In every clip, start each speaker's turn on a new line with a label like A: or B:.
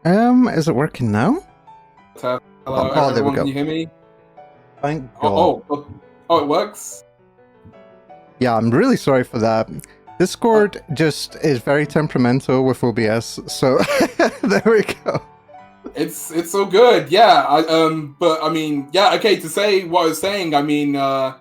A: Is it working now?
B: Hello,
A: Oh, there we
B: everyone.
A: go.
B: Can you hear me?
A: Thank God.
B: Oh, it works.
A: Yeah, I'm really sorry for that. Discord just is very temperamental with OBS, so there we go.
B: It's so good. Yeah. But I mean, yeah. Okay. To say what I was saying, I mean, yeah.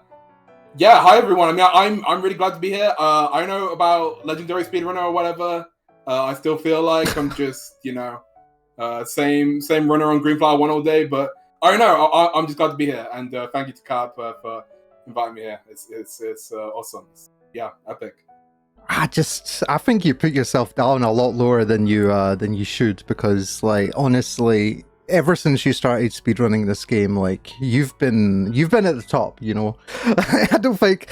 B: Hi, everyone. I mean, I'm really glad to be here. I know about Legendary Speedrunner or whatever. I still feel like I'm just, same runner on Greenflower One all day. But I don't know. I'm just glad to be here, and thank you to Cap for inviting me here. It's awesome. Yeah, epic.
A: I think you put yourself down a lot lower than you should, because like honestly, ever since you started speedrunning this game, like you've been at the top, you know. I don't think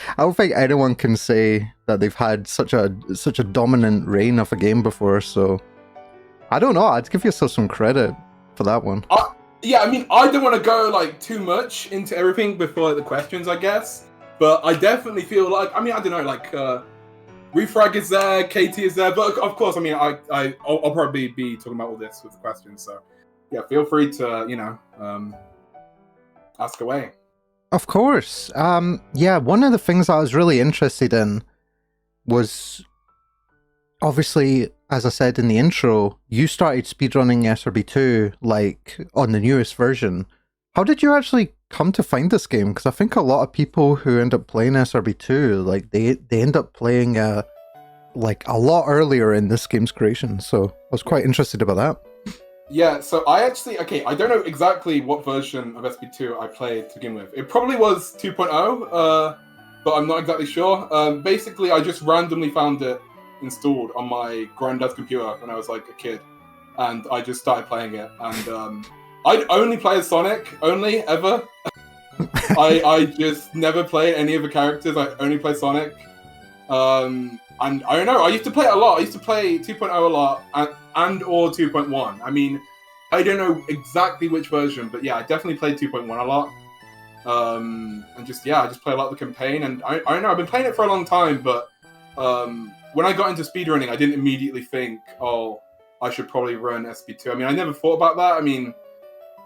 A: anyone can say that they've had such a dominant reign of a game before, so I don't know, I'd give yourself some credit for that one.
B: Yeah, I mean, I don't want to go like too much into everything before the questions, I guess. But I definitely feel like, I mean, I don't know, like Refrag is there, KT is there, but of course, I mean, I'll probably be talking about all this with the questions. So yeah, feel free to ask away.
A: Of course. Yeah, one of the things I was really interested in was, obviously, as I said in the intro, you started speedrunning SRB2 like on the newest version. How did you actually come to find this game? Because I think a lot of people who end up playing SRB2, like they end up playing like a lot earlier in this game's creation. So I was quite interested about that.
B: Yeah, so I don't know exactly what version of SB2 I played to begin with. It probably was 2.0, but I'm not exactly sure. Basically, I just randomly found it installed on my granddad's computer when I was like a kid, and I just started playing it. And I'd only play as Sonic, ever. I just never played any of the characters. I only play Sonic. And I don't know, I used to play it a lot. I used to play 2.0 a lot, and or 2.1. I mean, I don't know exactly which version, but yeah, I definitely played 2.1 a lot. And I just play a lot of the campaign, and I don't know, I've been playing it for a long time, but when I got into speedrunning, I didn't immediately think, oh, I should probably run SP2. I mean, I never thought about that. I mean,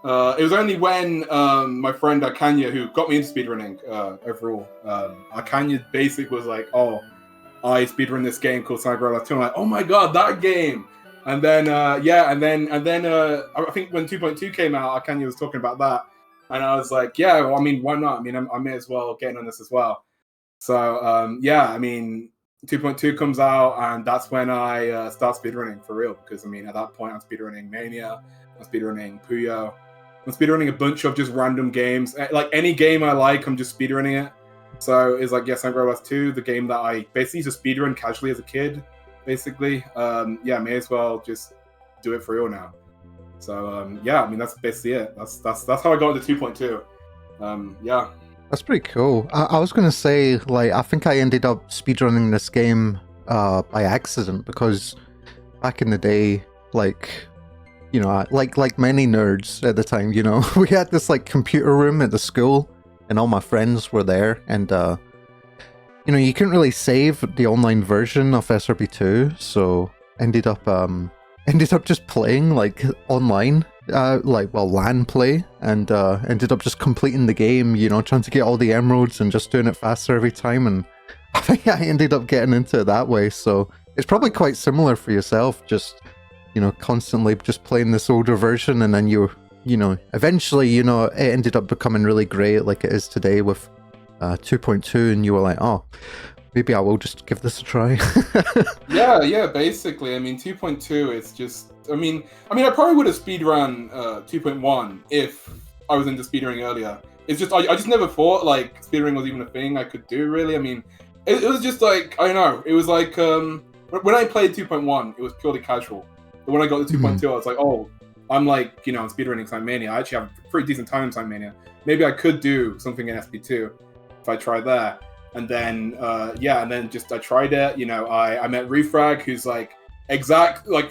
B: it was only when my friend Akanya, who got me into speedrunning overall, Akanya basically was like, oh, I speedrun this game called SRB2. I'm like, oh my god, that game! And then I think when 2.2 came out, Akanya was talking about that, and I was like, yeah, well, I mean, why not? I mean, I may as well get in on this as well. So yeah, I mean, 2.2 comes out, and that's when I start speedrunning for real. Because I mean, at that point, I'm speedrunning Mania, I'm speedrunning Puyo, I'm speedrunning a bunch of just random games. Like any game I like, I'm just speedrunning it. So it's like, yes, SRB2, the game that I basically used to speedrun casually as a kid, basically. Yeah, may as well just do it for real now. So yeah, I mean, that's basically it. That's how I got into 2.2. Yeah.
A: That's pretty cool. I was going to say, like, I think I ended up speedrunning this game by accident, because back in the day, like, you know, like many nerds at the time, you know, we had this like computer room at the school, and all my friends were there, and you know, you couldn't really save the online version of SRB2, so ended up just playing like online, LAN play, and ended up just completing the game, you know, trying to get all the emeralds and just doing it faster every time, and I think I ended up getting into it that way. So it's probably quite similar for yourself, just, you know, constantly just playing this older version, and then you know, eventually, you know, it ended up becoming really great like it is today with 2.2, and you were like, oh, maybe I will just give this a try.
B: yeah, basically. I mean, 2.2 is just, I mean, I probably would have speedrun 2.1 if I was into speedrunning earlier. It's just, I just never thought, like, speedrunning was even a thing I could do, really. I mean, it was just like, I don't know, it was like, when I played 2.1, it was purely casual. But when I got to 2.2, I was like, oh, I'm like, you know, I'm speedrunning Time Mania. I actually have a pretty decent time in Time Mania. Maybe I could do something in SP2 if I try there. And then, and then just I tried it. You know, I met Refrag, who's like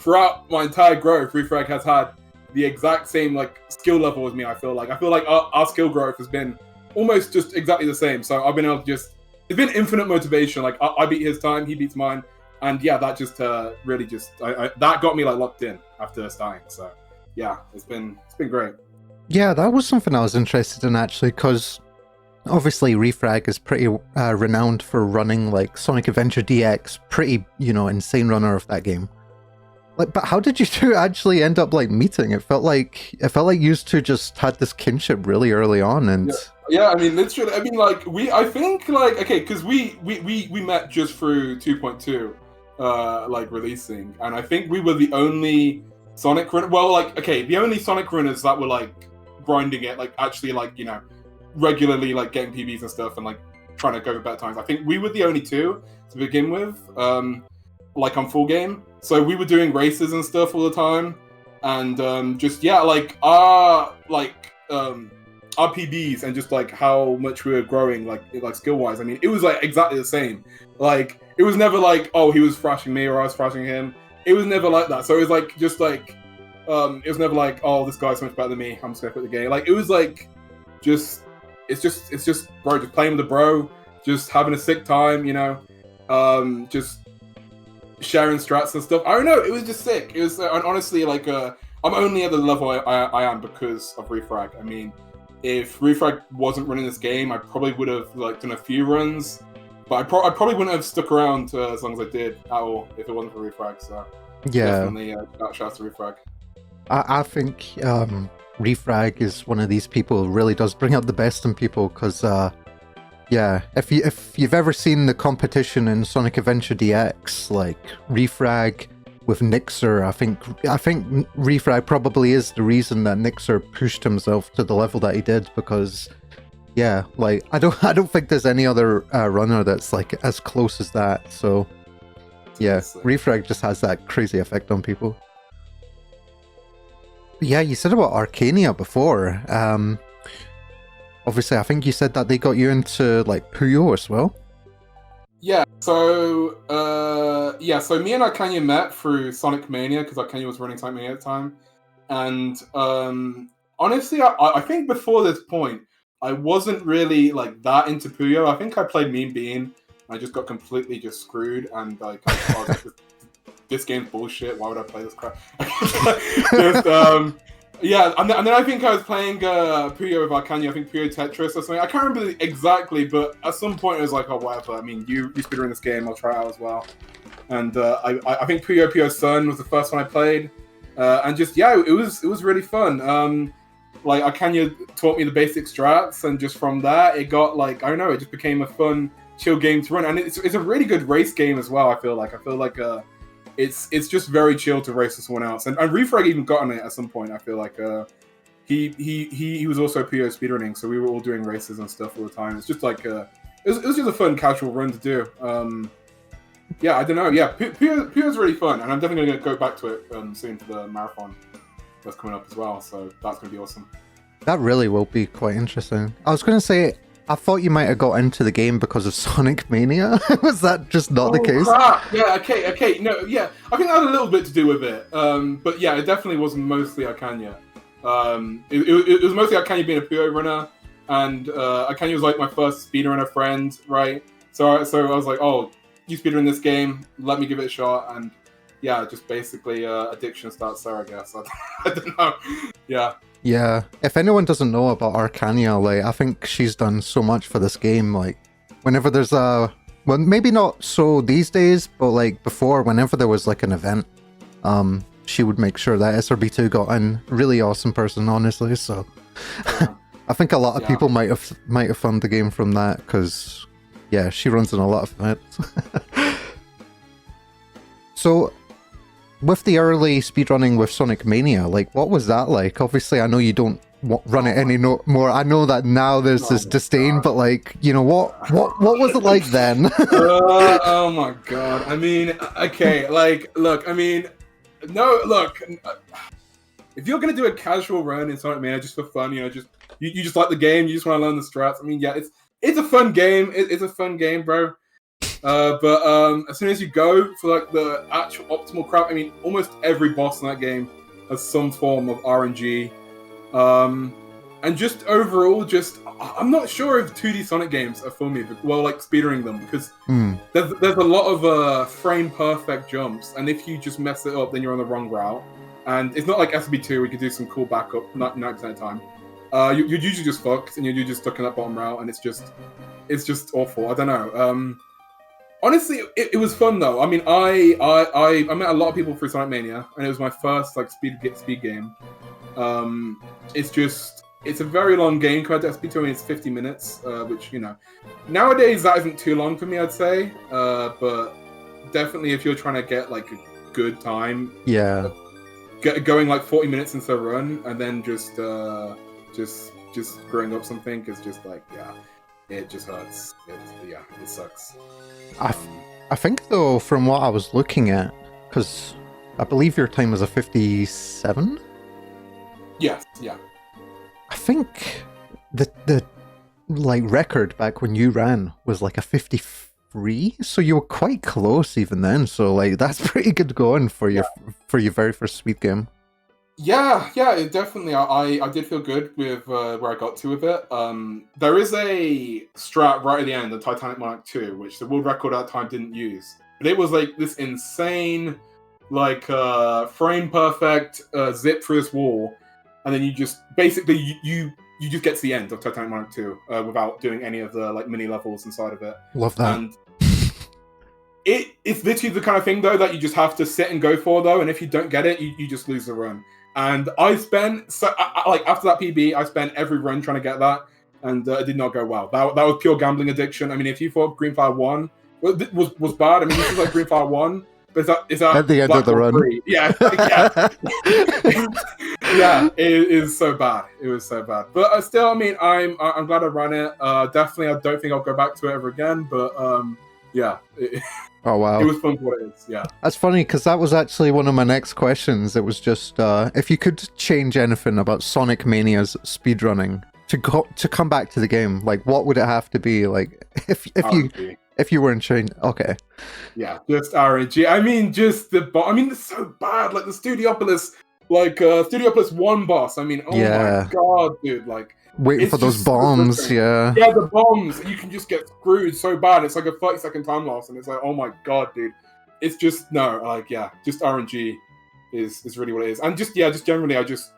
B: throughout my entire growth, Refrag has had the exact same like skill level as me. I feel like our skill growth has been almost just exactly the same. So I've been able to it's been infinite motivation. Like I beat his time, he beats mine, and yeah, that just really just that got me like locked in after starting. So yeah, it's been great.
A: Yeah, that was something I was interested in actually, because obviously Refrag is pretty renowned for running like Sonic Adventure DX, pretty, insane runner of that game. Like, but how did you two actually end up like meeting? It felt like you two just had this kinship really early on, and
B: yeah. I mean, literally, I mean, like I think like okay, because we met just through 2.2, like releasing, and I think we were the only Sonic run. Well, like okay, the only Sonic runners that were like grinding it, like actually like regularly like getting PBs and stuff, and like trying to go for better times. I think we were the only two to begin with, like on full game. So we were doing races and stuff all the time, and just like our PBs and just like how much we were growing like skill wise. I mean, it was like exactly the same. Like it was never like, oh, he was thrashing me or I was thrashing him. It was never like that. So it was like just like it was never like, oh, this guy's so much better than me, I'm just gonna quit the game. Like it was like it's just bro, just playing with the bro, just having a sick time, just sharing strats and stuff. I don't know, it was just sick. It was and honestly like I'm only at the level I am because of Refrag. I mean, if Refrag wasn't running this game, I probably would have like done a few runs, but I probably wouldn't have stuck around as long as I did at all if it wasn't for Refrag. So
A: yeah,
B: definitely shout to Refrag.
A: I think Refrag is one of these people who really does bring out the best in people, because yeah, if you've ever seen the competition in Sonic Adventure DX, like Refrag with Nixer, I think Refrag probably is the reason that Nixer pushed himself to the level that he did, because yeah, like I don't think there's any other runner that's like as close as that. So yeah, Refrag just has that crazy effect on people. But yeah, you said about Arcania before. Obviously, I think you said that they got you into like Puyo as well.
B: Yeah, so so me and Arcania met through Sonic Mania because Arcania was running Sonic Mania at the time, and honestly, I think before this point, I wasn't really like that into Puyo. I think I played Mean Bean. I just got completely just screwed, and like I was like, this game's bullshit. Why would I play this crap? just yeah, and then I think I was playing Puyo with Arcania. I think Puyo Tetris or something. I can't remember exactly, but at some point it was like, oh, whatever. I mean, you speedrun this game, I'll try it out as well. And I think Puyo Sun was the first one I played, and just yeah, it was really fun. Like Arcania taught me the basic strats, and just from that, it got like I don't know, it just became a fun, chill game to run, and it's a really good race game as well. I feel like it's just very chill to race with someone else, and Refrag even got on it at some point. I feel like he was also PO speedrunning, so we were all doing races and stuff all the time. It's just like it was just a fun casual run to do. Yeah, I don't know. Yeah, PO's really fun, and I'm definitely gonna go back to it soon for the marathon that's coming up as well. So that's gonna be awesome.
A: That really will be quite interesting. I was gonna say, I thought you might have got into the game because of Sonic Mania. Was that just not the case?
B: Crap. Yeah, okay. No, yeah. I think that had a little bit to do with it. But yeah, it definitely was mostly Arcania. It was mostly Arcania being a PO runner, and Arcania was like my first speedrunner friend, right? So I was like, oh, you speedrun this game, let me give it a shot, and yeah, just basically addiction starts there, I guess. I don't know. Yeah.
A: Yeah, if anyone doesn't know about Arcania, like, I think she's done so much for this game. Like, whenever there's well, maybe not so these days, but like before, whenever there was like an event, she would make sure that SRB2 got in. Really awesome person, honestly. So,
B: Yeah.
A: I think a lot of people might have found the game from that, because yeah, she runs in a lot of events. So, with the early speedrunning with Sonic Mania, like, what was that like? Obviously, I know you don't run it any more. I know that now there's this disdain, but like, what was it like then?
B: Oh my god! I mean, okay, like, look, I mean, no, look. If you're gonna do a casual run in Sonic Mania just for fun, you just like the game, you just want to learn the strats. I mean, yeah, it's a fun game. It's a fun game, bro. But as soon as you go for like the actual optimal crap, I mean, almost every boss in that game has some form of RNG. And just overall, I'm not sure if 2D Sonic games are for me. Well, like speedrunning them, because there's a lot of frame perfect jumps, and if you just mess it up, then you're on the wrong route. And it's not like SRB2 where you can do some cool backup 90% of the time. You're usually just fucked, and you're just stuck in that bottom route, and it's just awful. I don't know. Honestly, it was fun though. I mean, I met a lot of people through Sonic Mania, and it was my first like speed game. It's a very long game compared to SRB2. I mean, it's 50 minutes, which nowadays that isn't too long for me, I'd say. But definitely, if you're trying to get like a good time, going like 40 minutes into a run and then just screwing up something is just like it just hurts. It sucks.
A: I think though, from what I was looking at, because I believe your time was a 57.
B: Yes, yeah.
A: I think the like record back when you ran was like a 53, so you were quite close even then. So like that's pretty good going for your very first speed game.
B: Yeah, it definitely. I did feel good with where I got to with it. There is a strat right at the end, the Titanic Monarch 2, which the world record at that time didn't use. But it was like this insane, like frame perfect zip through this wall, and then you just basically you just get to the end of Titanic Monarch 2 without doing any of the like mini levels inside of it.
A: Love that.
B: And it's literally the kind of thing though that you just have to sit and go for though, and if you don't get it, you just lose the run. And I spent like after that PB, I spent every run trying to get that, and it did not go well. That was pure gambling addiction. I mean, if you thought Greenfire 1 was bad, I mean, this is like Greenfire 1, but is that
A: at the end of the run?
B: 3? Yeah. Yeah, it is so bad. It was so bad. But still, I mean, I'm glad I ran it. Definitely, I don't think I'll go back to it ever again. But yeah.
A: Oh wow!
B: It was fun for what it is. Yeah.
A: That's funny because that was actually one of my next questions. It was just if you could change anything about Sonic Mania's speedrunning to come back to the game, like what would it have to be? Like if you weren't trained, okay.
B: Yeah, just RNG. I mean, just it's so bad. Like the Studiopolis 1 boss. I mean, oh my god, dude! Like
A: waiting for those bombs. Yeah,
B: the bombs. You can just get screwed so bad. It's like a 30-second time loss, and it's like, oh my god, dude. It's just just RNG is really what it is. And just generally, I'm just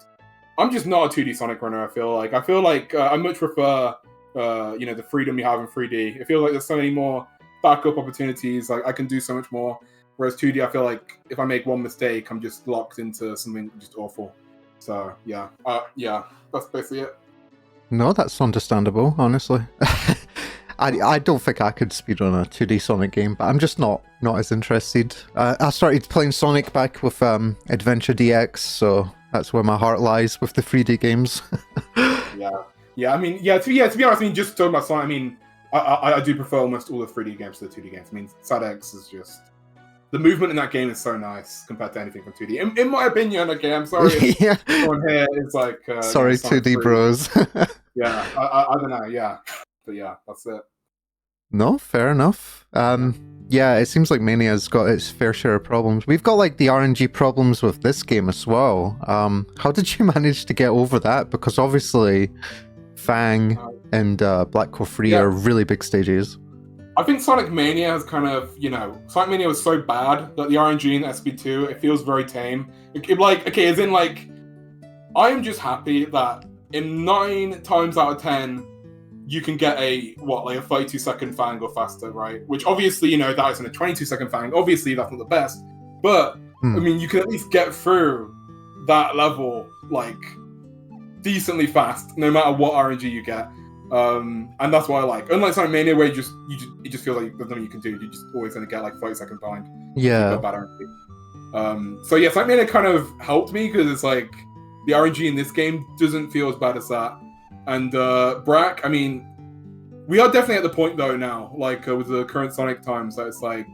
B: not a 2D Sonic runner. I feel like I much prefer the freedom you have in 3D. It feels like there's so many more backup opportunities. Like I can do so much more. Whereas 2D, I feel like if I make one mistake, I'm just locked into something just awful. So yeah, that's basically it.
A: No, that's understandable, honestly. I don't think I could speedrun a 2D Sonic game, but I'm just not as interested. I started playing Sonic back with Adventure DX, so that's where my heart lies with the 3D games.
B: Yeah. I mean, to be honest, I mean, just talking about Sonic, I mean, I do prefer almost all the 3D games to the 2D games. I mean, SADX is just... The movement in that game is so nice compared to anything from 2D. In my opinion, okay, I'm sorry if someone here is like...
A: sorry, 2D bros.
B: Yeah, I don't know, yeah. But yeah, that's it.
A: No, fair enough. Yeah, it seems like Mania's got its fair share of problems. We've got like the RNG problems with this game as well. How did you manage to get over that? Because obviously Fang and Black Core 3 are really big stages.
B: I think Sonic Mania has kind of, Sonic Mania was so bad that the RNG in SB2, it feels very tame. I am just happy that in 9 times out of 10, you can get a 32-second Fang or faster, right? Which obviously, that isn't a 22-second Fang. Obviously, that's not the best. But, I mean, you can at least get through that level, like, decently fast, no matter what RNG you get. And that's what I like. Unlike Sonic Mania, where it just feels like there's nothing you can do. You're just always going to get like 30 seconds behind.
A: Yeah.
B: So yeah, Sonic Mania kind of helped me because it's like the RNG in this game doesn't feel as bad as that. And Brack, I mean, we are definitely at the point though now, like with the current Sonic times, that it's like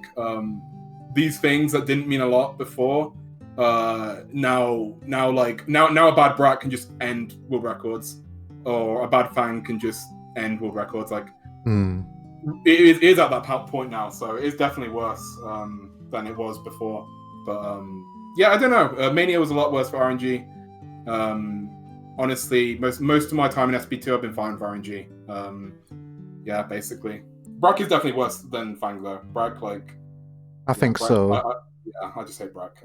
B: these things that didn't mean a lot before. Now a bad Brack can just end world records. Or a bad Fang can just end world records. Like, it is at that point now, so it's definitely worse than it was before. But I don't know. Mania was a lot worse for RNG. Honestly, most of my time in SB2, I've been fine for RNG. Basically, Brack is definitely worse than Fang though. Brack, like,
A: I think so.
B: Yeah, I just hate Brack.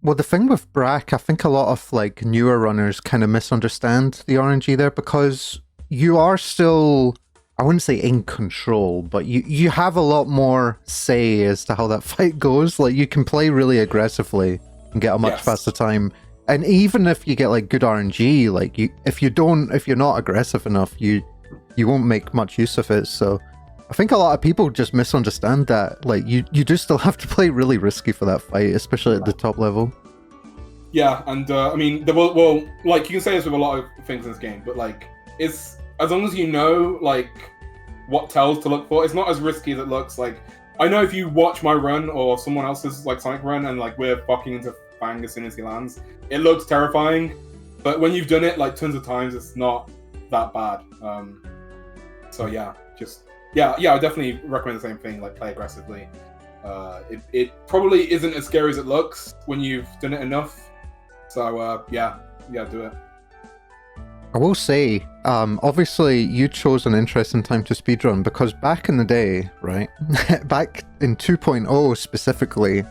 A: Well, the thing with Brack, I think a lot of like newer runners kind of misunderstand the RNG there because you are still, I wouldn't say in control, but you have a lot more say as to how that fight goes. Like you can play really aggressively and get a much faster time. And even if you get like good RNG, like if you're not aggressive enough, you won't make much use of it. So I think a lot of people just misunderstand that. Like you do still have to play really risky for that fight, especially at the top level.
B: Yeah, and I mean, well, like you can say this with a lot of things in this game, but like it's as long as you know like what tells to look for, it's not as risky as it looks. Like I know if you watch my run or someone else's like Sonic run, and like we're fucking into Fang as soon as he lands, it looks terrifying. But when you've done it like tons of times, it's not that bad. So yeah, I definitely recommend the same thing. Like play aggressively. It probably isn't as scary as it looks when you've done it enough. So yeah, do it.
A: I will say, obviously you chose an interesting time to speedrun because back in the day, right, back in 2.0 specifically,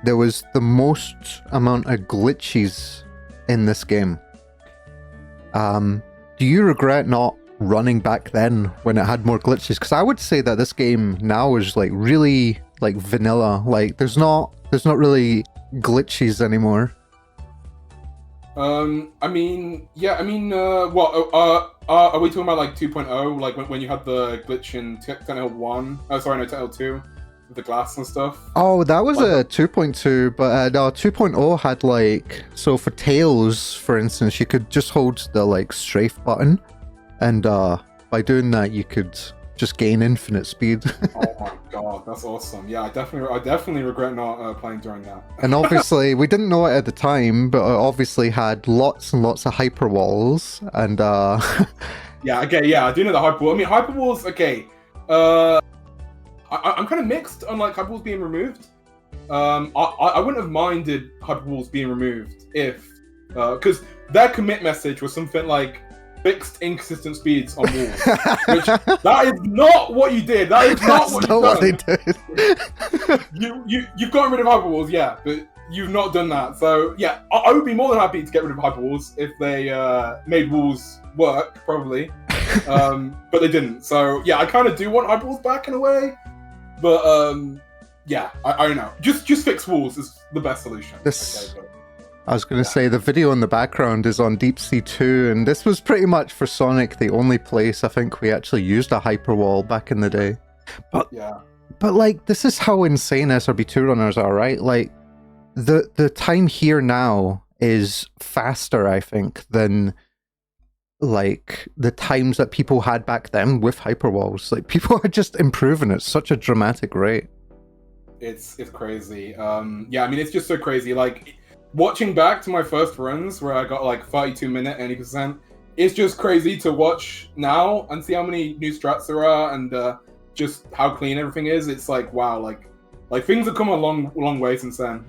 A: there was the most amount of glitches in this game. Do you regret not running back then when it had more glitches? Because I would say that this game now is like really like vanilla. Like there's not really glitches anymore.
B: I mean, what? Are we talking about like 2.0? Like when you had the glitch in Techno 1? Oh, sorry, no, Techno 2 with the glass and stuff.
A: Oh, that was like a 2.2, but no, 2.0 had like, so for Tails, for instance, you could just hold the like strafe button, and by doing that, you could just gain infinite speed.
B: Oh my god, that's awesome! Yeah, I definitely regret not playing during that.
A: And obviously, we didn't know it at the time, but it obviously had lots and lots of hyper walls, and
B: yeah, okay, yeah, I do know the hyper wall. I mean, hyper walls, okay. I'm kind of mixed on like hyper walls being removed. I wouldn't have minded hyper walls being removed if, because their commit message was something like fixed inconsistent speeds on walls, which that is not what you did. That is not what you did. You've gotten rid of hyper walls, yeah, but you've not done that. So yeah, I would be more than happy to get rid of hyper walls if they made walls work, probably, but they didn't. So yeah, I kind of do want hyper walls back in a way, but yeah, I don't know. Just fix walls is the best solution.
A: I was going to say, the video in the background is on Deep Sea 2, and this was pretty much for Sonic the only place I think we actually used a hyperwall back in the day. But
B: yeah,
A: but like, this is how insane SRB2 runners are, right? Like, the time here now is faster, I think, than like the times that people had back then with hyperwalls. Like, people are just improving at such a dramatic rate.
B: It's crazy. Yeah, I mean, it's just so crazy. Like, watching back to my first runs where I got like 32 minute 80%, it's just crazy to watch now and see how many new strats there are and just how clean everything is. It's like, wow, like things have come a long way since then.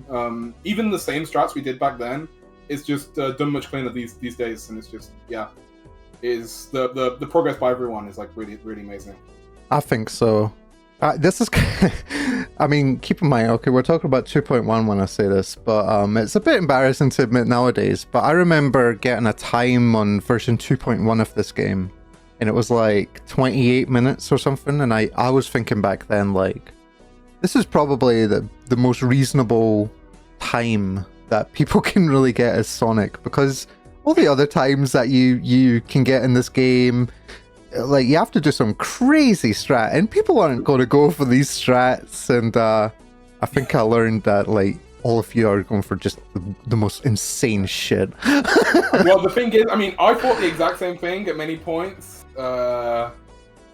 B: Even the same strats we did back then, it's just done much cleaner these days, and it's just, yeah, is the progress by everyone is like really amazing.
A: I think so. This is, I mean, keep in mind, okay, we're talking about 2.1 when I say this, but it's a bit embarrassing to admit nowadays, but I remember getting a time on version 2.1 of this game, and it was like 28 minutes or something, and I was thinking back then, like, this is probably the most reasonable time that people can really get as Sonic, because all the other times that you can get in this game, like, you have to do some crazy strat, and people aren't going to go for these strats, and I think I learned that, like, all of you are going for just the most insane shit.
B: Well, the thing is, I mean, I thought the exact same thing at many points.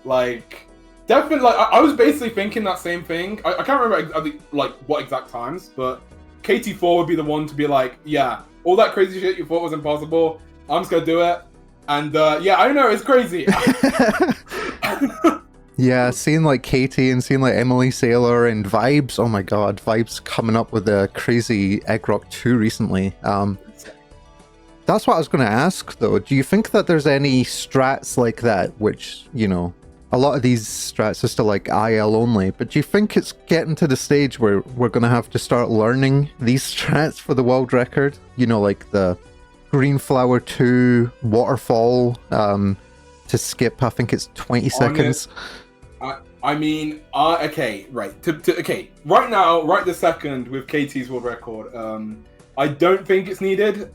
B: Like, definitely, like, I was basically thinking that same thing. I can't remember, like, what exact times, but KT4 would be the one to be like, yeah, all that crazy shit you thought was impossible, I'm just going to do it. And yeah, I don't know, it's crazy.
A: Yeah, seeing like Katie and seeing like Emily Saylor and Vibes, oh my god, Vibes coming up with a crazy Egg Rock 2 recently. That's what I was going to ask though. Do you think that there's any strats like that which, you know, a lot of these strats are still like IL only, but do you think it's getting to the stage where we're going to have to start learning these strats for the world record? You know, like the Green Flower 2 waterfall to skip, I think it's 20 seconds.
B: I mean, okay, right. Okay, right now, right this second, with KT's world record, I don't think it's needed.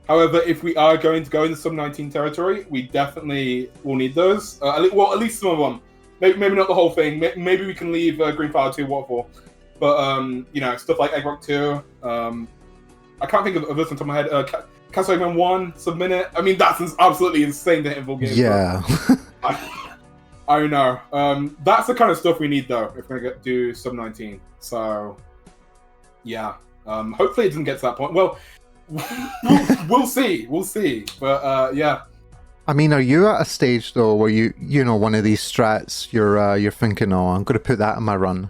B: However, if we are going to go into sub-19 territory, we definitely will need those. Well, at least some of them. Maybe not the whole thing. Maybe we can leave Green Flower 2 waterfall. But, you know, stuff like Egg Rock 2. I can't think of this on top of my head. Castle Eggman 1, Sub-Minute. I mean, that's absolutely insane to hit in full game.
A: Yeah.
B: I know. That's the kind of stuff we need, though, if we're going to do sub-19. So, yeah. Hopefully it doesn't get to that point. Well, we'll see. We'll see. But, yeah.
A: I mean, are you at a stage, though, where you know, one of these strats, you're thinking, oh, I'm going to put that in my run?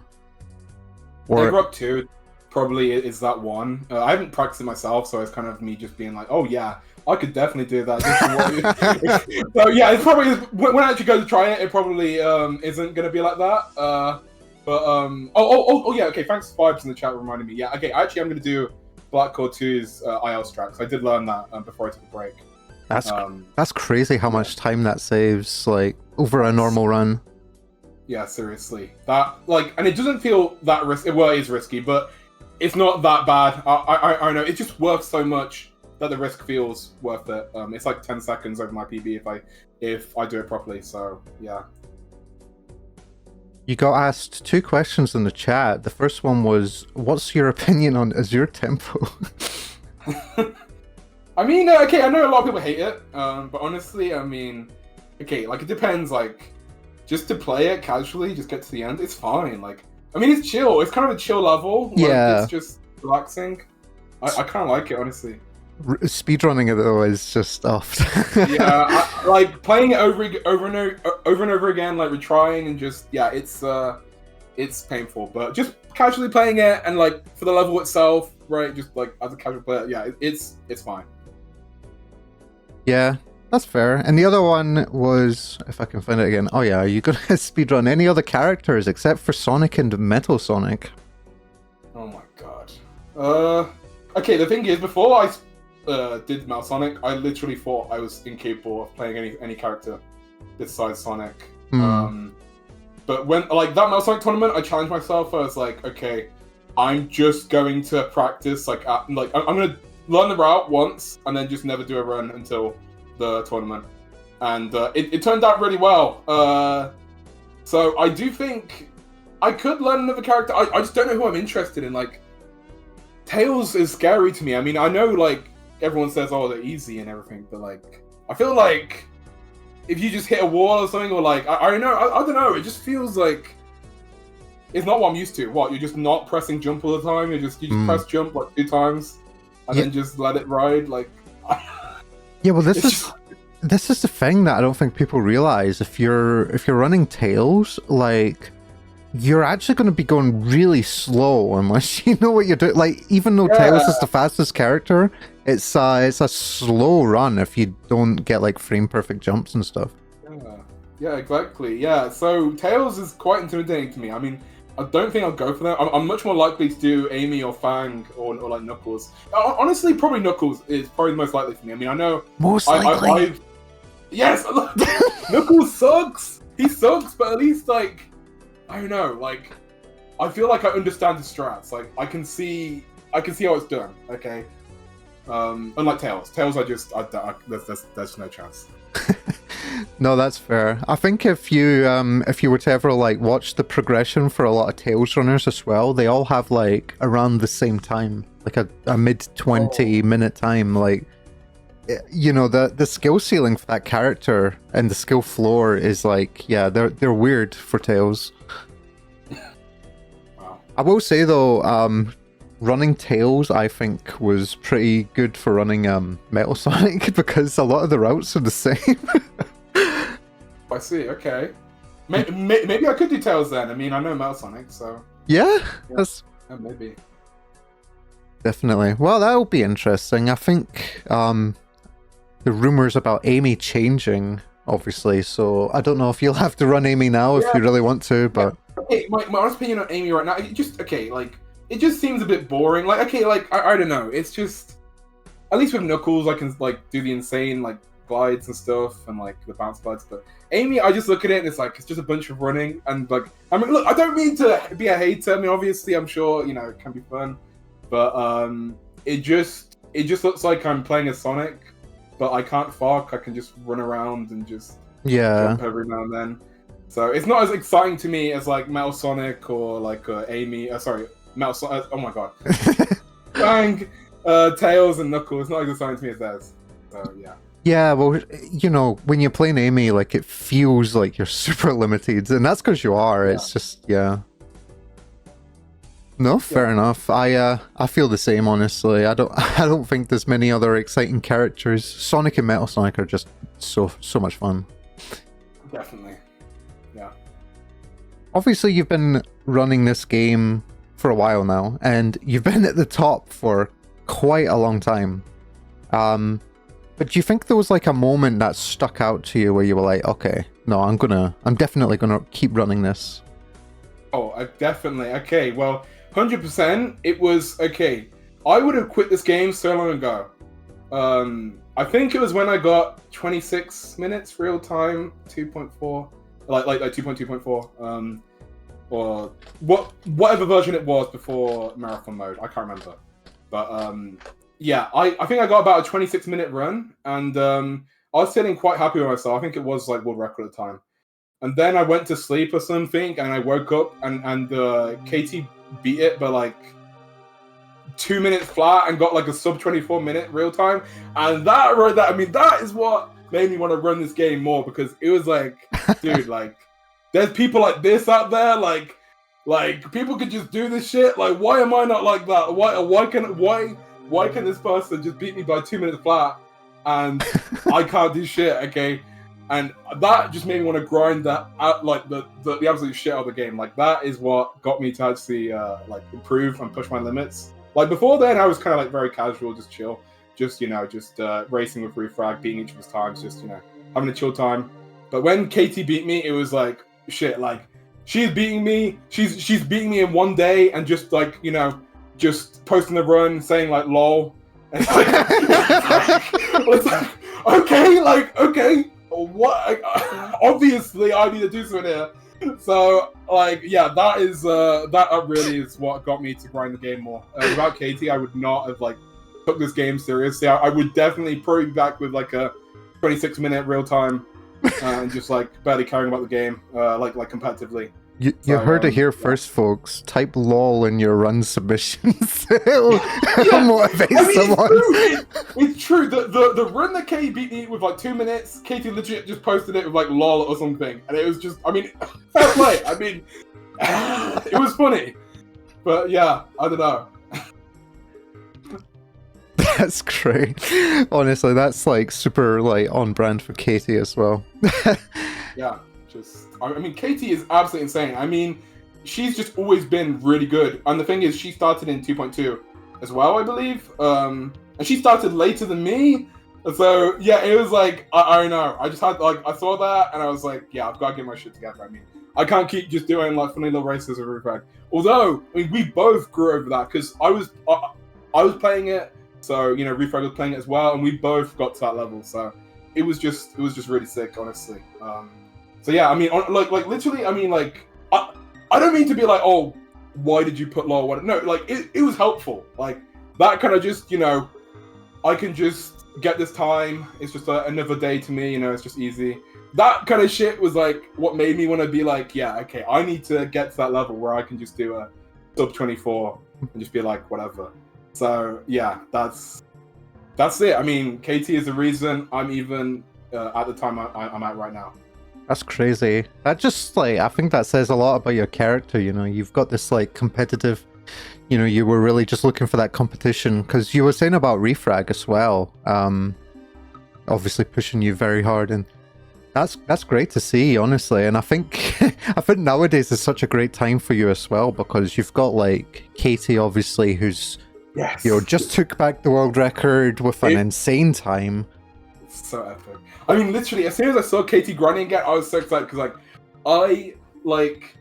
B: Or... Egg Rock 2 probably is that one. I haven't practiced it myself, so it's kind of me just being like, oh, yeah. I could definitely do that. So yeah, it's probably when I actually go to try it, it probably isn't going to be like that. Oh yeah, okay. Thanks, Vibes in the chat reminding me. Yeah, okay. Actually, I'm going to do Black Core 2's IL strat. I did learn that before I took a break.
A: That's crazy how much time that saves, like over a normal run.
B: Yeah, seriously. That and it doesn't feel that risky. Well, it is risky, but it's not that bad. I know it just works so much that the risk feels worth it. It's like 10 seconds over my PB if I do it properly. So yeah.
A: You got asked 2 questions in the chat. The first one was, "What's your opinion on Azure Tempo?"
B: I mean, okay, I know a lot of people hate it, but honestly, I mean, okay, like it depends. Like, just to play it casually, just get to the end, it's fine. Like, I mean, it's chill. It's kind of a chill level. Like,
A: yeah,
B: it's just relaxing. I kind of like it, honestly.
A: Speedrunning it though is just off.
B: Yeah, like playing it over and over again, like retrying and just it's painful. But just casually playing it and like for the level itself, right? Just like as a casual player, yeah, it's fine.
A: Yeah, that's fair. And the other one was, if I can find it again. Oh yeah, are you gonna speedrun any other characters except for Sonic and Metal Sonic?
B: Oh my god. Okay, the thing is, before I did Metal Sonic, I literally thought I was incapable of playing any character besides Sonic. But when like that Metal Sonic tournament, I challenged myself. I was like, okay, I'm just going to practice. I'm gonna learn the route once and then just never do a run until the tournament. And it turned out really well. So I do think I could learn another character. I just don't know who I'm interested in. Like, Tails is scary to me. I mean, I know like everyone says, oh, they're easy and everything, but like, I feel like if you just hit a wall or something, or like, I don't know, it just feels like it's not what I'm used to. What, you're just not pressing jump all the time? You just press jump like 2 times and then just let it ride? Like,
A: yeah, well, this is the thing that I don't think people realize. If you're running Tails, like, you're actually going to be going really slow unless you know what you're doing. Like, even though Tails is the fastest character, it's a slow run if you don't get like frame perfect jumps and stuff.
B: Yeah, exactly. Yeah, so Tails is quite intimidating to me. I mean, I don't think I'll go for that. I'm much more likely to do Amy or Fang or like Knuckles. Honestly, probably Knuckles is probably the most likely for me. I mean, I know
A: most likely.
B: Yes, Knuckles sucks. He sucks, but at least like, I don't know, like, I feel like I understand the strats. Like, I can see how it's done. Okay, unlike Tails. Tails, there's no chance.
A: No, that's fair. I think if you were to ever like watch the progression for a lot of Tails runners as well, they all have like around the same time, like a mid 20-minute time. Like, you know, the skill ceiling for that character and the skill floor is like, yeah, they're weird for Tails.
B: Wow.
A: I will say though, running Tails I think was pretty good for running Metal Sonic because a lot of the routes are the same.
B: I see. Okay, maybe I could do Tails then. I mean, I know Metal Sonic, so
A: yeah.
B: Maybe.
A: Definitely. Well, that'll be interesting. I think the rumors about Amy changing obviously. So I don't know if you'll have to run Amy now if
B: Yeah.
A: you really want to, but
B: Okay, my honest opinion on Amy right now, it just it just seems a bit boring. Like, okay, like I don't know. It's just, at least with Knuckles, I can like do the insane like glides and stuff and like the bounce glides. But Amy, I just look at it and it's like it's just a bunch of running and like, I mean, look, I don't mean to be a hater. I mean, obviously, I'm sure it can be fun, but it just looks like I'm playing as Sonic, but I can't fuck. I can just run around and just jump every now and then. So it's not as exciting to me as like Metal Sonic or like Amy. Sorry, Metal Sonic. Oh my god, Bang, Tails and Knuckles. It's not as exciting to me as theirs. So yeah.
A: Yeah, well, when you're playing Amy, like it feels like you're super limited, and that's because you are. It's just No, fair enough. I feel the same, honestly. I don't think there's many other exciting characters. Sonic and Metal Sonic are just so much fun.
B: Definitely. Yeah.
A: Obviously, you've been running this game for a while now, and you've been at the top for quite a long time. But do you think there was like a moment that stuck out to you where you were like, okay, no, I'm definitely gonna keep running this?
B: Oh, definitely. Okay, well, 100%. It was okay. I would have quit this game so long ago. I think it was when I got 26 minutes real time 2.4, like 2.2.4, or whatever version it was before marathon mode. I can't remember, but yeah, I think I got about a 26-minute run, and I was feeling quite happy with myself. I think it was like world record at the time. And then I went to sleep or something, and I woke up, and Katie beat it by like 2 minutes flat and got like a sub 24-minute real time. And that is what made me want to run this game more, because it was like, dude, like there's people like this out there, like people could just do this shit. Like, why am I not like that? Why can this person just beat me by 2 minutes flat and I can't do shit? Okay. And that just made me want to grind that out, like the absolute shit out of the game. Like, that is what got me to actually like improve and push my limits. Like, before then, I was kind of like very casual, just chill, just racing with refrag, beating each of his times, just having a chill time. But when Katie beat me, it was like shit. Like, she's beating me, she's beating me in one day, and just like just posting the run, saying like lol. And it's like, okay. What? Obviously, I need to do something here. So, like, yeah, that really is what got me to grind the game more. Without Katie, I would not have like took this game seriously. I would definitely probably be back with like a 26-minute real time and just like barely caring about the game, like competitively.
A: You heard it here first, folks. Type lol in your run submissions. It'll motivate someone.
B: It's true. The run that Katie beat me with like 2 minutes, Katie legit just posted it with like lol or something. And it was just, I mean, fair play. I mean, it was funny. But yeah, I don't know.
A: That's great. Honestly, that's like super like on brand for Katie as well.
B: Yeah. I mean, Katie is absolutely insane. I mean, she's just always been really good. And the thing is, she started in 2.2 as well, I believe. And she started later than me. So, yeah, it was like, I don't know. I just had, like, I saw that and I was like, yeah, I've got to get my shit together. I mean, I can't keep just doing, like, funny little races with Refrag. Although, I mean, we both grew over that because I was playing it. So, Refrag was playing it as well. And we both got to that level. So, it was just really sick, honestly. So yeah, I mean, like literally, I mean, like, I don't mean to be like, oh, why did you put lol? No, like, it was helpful. Like, that kind of just, I can just get this time. It's just another day to me, it's just easy. That kind of shit was like what made me want to be like, yeah, okay, I need to get to that level where I can just do a sub 24 and just be like, whatever. So yeah, that's it. I mean, Katie is the reason I'm even at the time I'm at right now.
A: That's crazy. That just like, I think that says a lot about your character, you've got this like competitive, you were really just looking for that competition, because you were saying about Refrag as well, obviously pushing you very hard, and that's great to see, honestly. And I think nowadays is such a great time for you as well, because you've got like Katie, obviously, who's just took back the world record with an insane time.
B: So epic. I mean, literally, as soon as I saw KT grinding again, I was so excited because, like, I like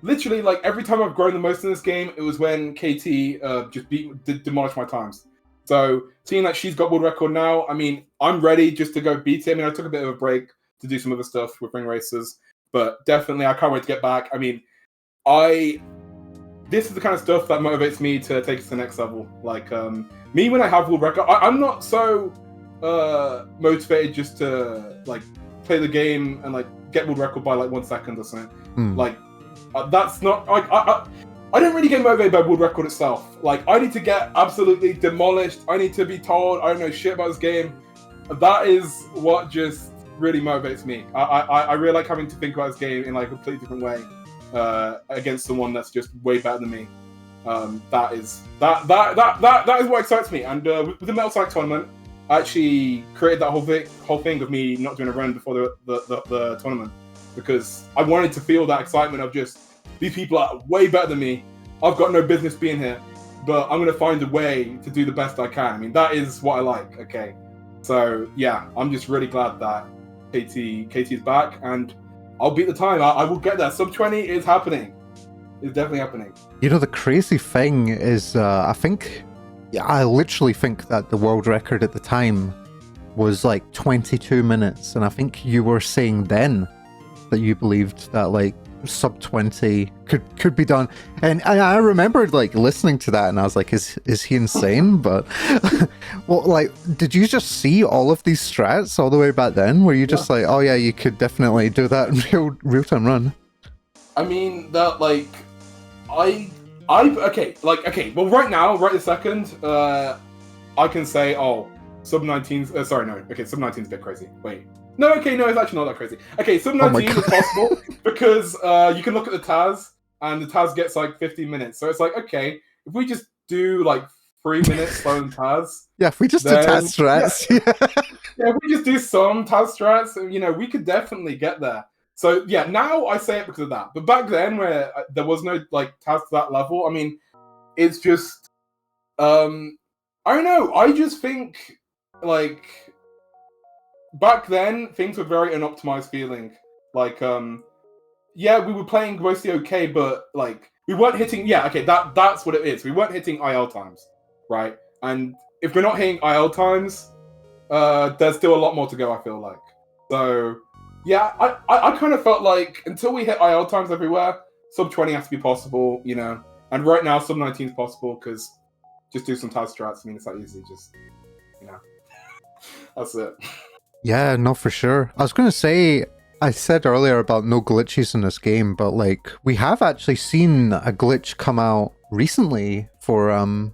B: literally like every time I've grown the most in this game, it was when KT just demolished my times. So seeing that she's got world record now, I mean, I'm ready just to go beat it. I mean, I took a bit of a break to do some other stuff with ring races, but definitely I can't wait to get back. I mean, this is the kind of stuff that motivates me to take it to the next level. Like me when I have world record, I'm not so motivated just to like play the game and like get world record by like 1 second or something. Like that's not like I don't really get motivated by world record itself. Like I need to get absolutely demolished. I need to be told I don't know shit about this game. That is what just really motivates me. I really like having to think about this game in like a completely different way against someone that's just way better than me. That is what excites me. And with the Metal Psych tournament, I actually created that whole thing of me not doing a run before the tournament because I wanted to feel that excitement of just these people are way better than me. I've got no business being here, but I'm gonna find a way to do the best I can. I mean, that is what I like. Okay, so yeah, I'm just really glad that KT is back, and I'll beat the time. I will get there. Sub 20 is happening. It's definitely happening.
A: You know, the crazy thing is, I literally think that the world record at the time was like 22 minutes, and I think you were saying then that you believed that like sub 20 could be done, and I remembered like listening to that and I was like, is he insane? But well, like, did you just see all of these strats all the way back then? Were you just like, oh yeah, you could definitely do that in real-time run?
B: I mean, that like okay, well right now, right this second, I can say, oh, sub 19's sorry, no, okay, sub 19's a bit crazy. Wait. No, okay, no, it's actually not that crazy. Okay, sub 19 is possible because you can look at the Taz, and the Taz gets like 15 minutes. So it's like, okay, if we just do like 3 minutes slow than Taz.
A: Yeah, if we just do Taz strats.
B: Yeah, if we just do some Taz strats, you know, we could definitely get there. So yeah, now I say it because of that. But back then, where there was no like Taz to that level, I mean, it's just, I don't know. I just think like back then things were very unoptimized feeling. Like, yeah, we were playing mostly okay, but like we weren't hitting. Yeah, okay, that's what it is. We weren't hitting IL times, right? And if we're not hitting IL times, there's still a lot more to go. I feel like. So yeah, I kind of felt like until we hit IL times everywhere, sub 20 has to be possible, you know. And right now, sub 19 is possible because just do some Taz strats. I mean, it's that easy. Just, you know, that's it.
A: Yeah, no, for sure. I was going to say, I said earlier about no glitches in this game, but like we have actually seen a glitch come out recently for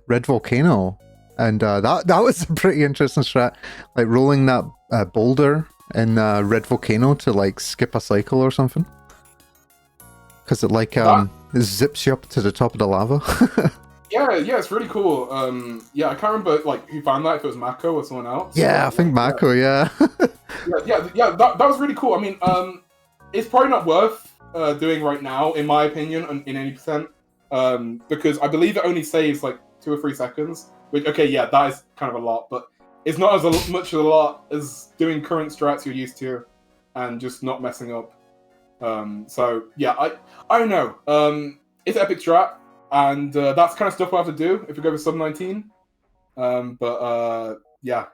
A: Red Volcano, and that was a pretty interesting strat, like rolling that boulder in Red Volcano to like skip a cycle or something, because it like it zips you up to the top of the lava.
B: Yeah, it's really cool. Yeah, I can't remember like who found that, if it was Mako or someone else.
A: Yeah, I think Mako. Yeah.
B: yeah. That was really cool. I mean, it's probably not worth doing right now, in my opinion, in any percent, because I believe it only saves like 2 or 3 seconds. Which, okay, yeah, that is kind of a lot, but it's not as much of a lot as doing current strats you're used to, and just not messing up. So yeah, I don't know. It's epic strat. And that's kind of stuff we'll have to do if we go with sub 19. Yeah.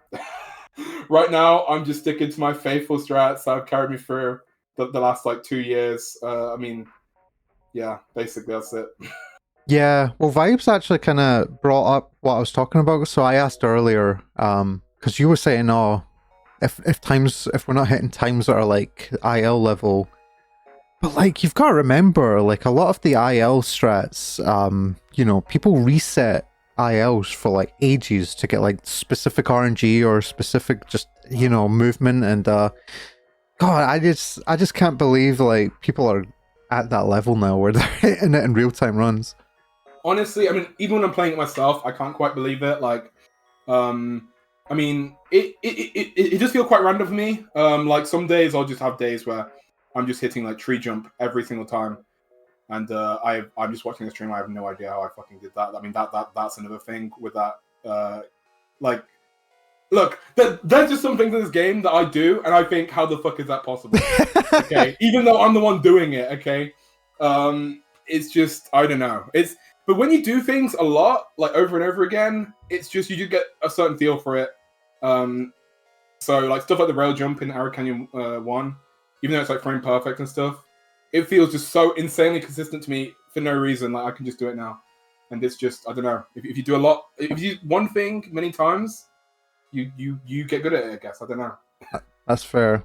B: Right now, I'm just sticking to my faithful strats that have carried me through the last like 2 years. I mean, yeah, basically that's it.
A: Yeah, well, Vibes actually kind of brought up what I was talking about. So I asked earlier, because you were saying, oh, if we're not hitting times that are like IL level. But like, you've got to remember, like a lot of the IL strats, you know, people reset ILs for like ages to get like specific RNG or specific just, you know, movement, and God, I just can't believe like people are at that level now where they're hitting it in real-time runs.
B: Honestly, I mean, even when I'm playing it myself, I can't quite believe it. Like, I mean, it just feels quite random for me. Like some days I'll just have days where I'm just hitting like tree jump every single time, and I'm just watching the stream. I have no idea how I fucking did that. I mean, that's another thing with that. Like, Look, there's just some things in this game that I do, and I think, how the fuck is that possible? Okay, even though I'm the one doing it. Okay, it's just, I don't know. But when you do things a lot, like over and over again, it's just, you do get a certain feel for it. So like stuff like the rail jump in Arrow Canyon 1, even though it's like frame perfect and stuff, it feels just so insanely consistent to me for no reason. Like, I can just do it now, and it's just, I don't know. If you do a lot, if you do one thing many times, you get good at it, I guess. I don't know.
A: That's fair.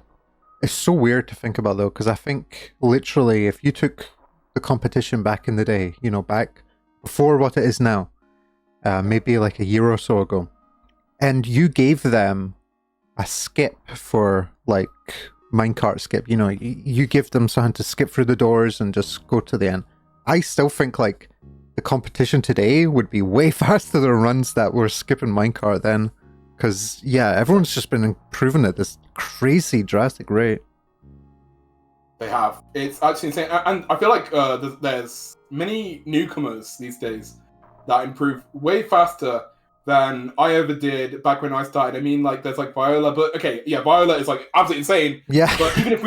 A: It's so weird to think about though, because I think literally if you took the competition back in the day, you know, back before what it is now, maybe like a year or so ago, and you gave them a skip for like minecart skip, you know, you give them something to skip through the doors and just go to the end. I still think like the competition today would be way faster than runs that were skipping minecart then. Because, yeah, everyone's just been improving at this crazy, drastic rate.
B: They have. It's actually insane. And I feel like there's many newcomers these days that improve way faster than I ever did back when I started. I mean, like, there's like Viola, but okay, yeah, Viola is like absolutely insane.
A: Yeah.
B: But even if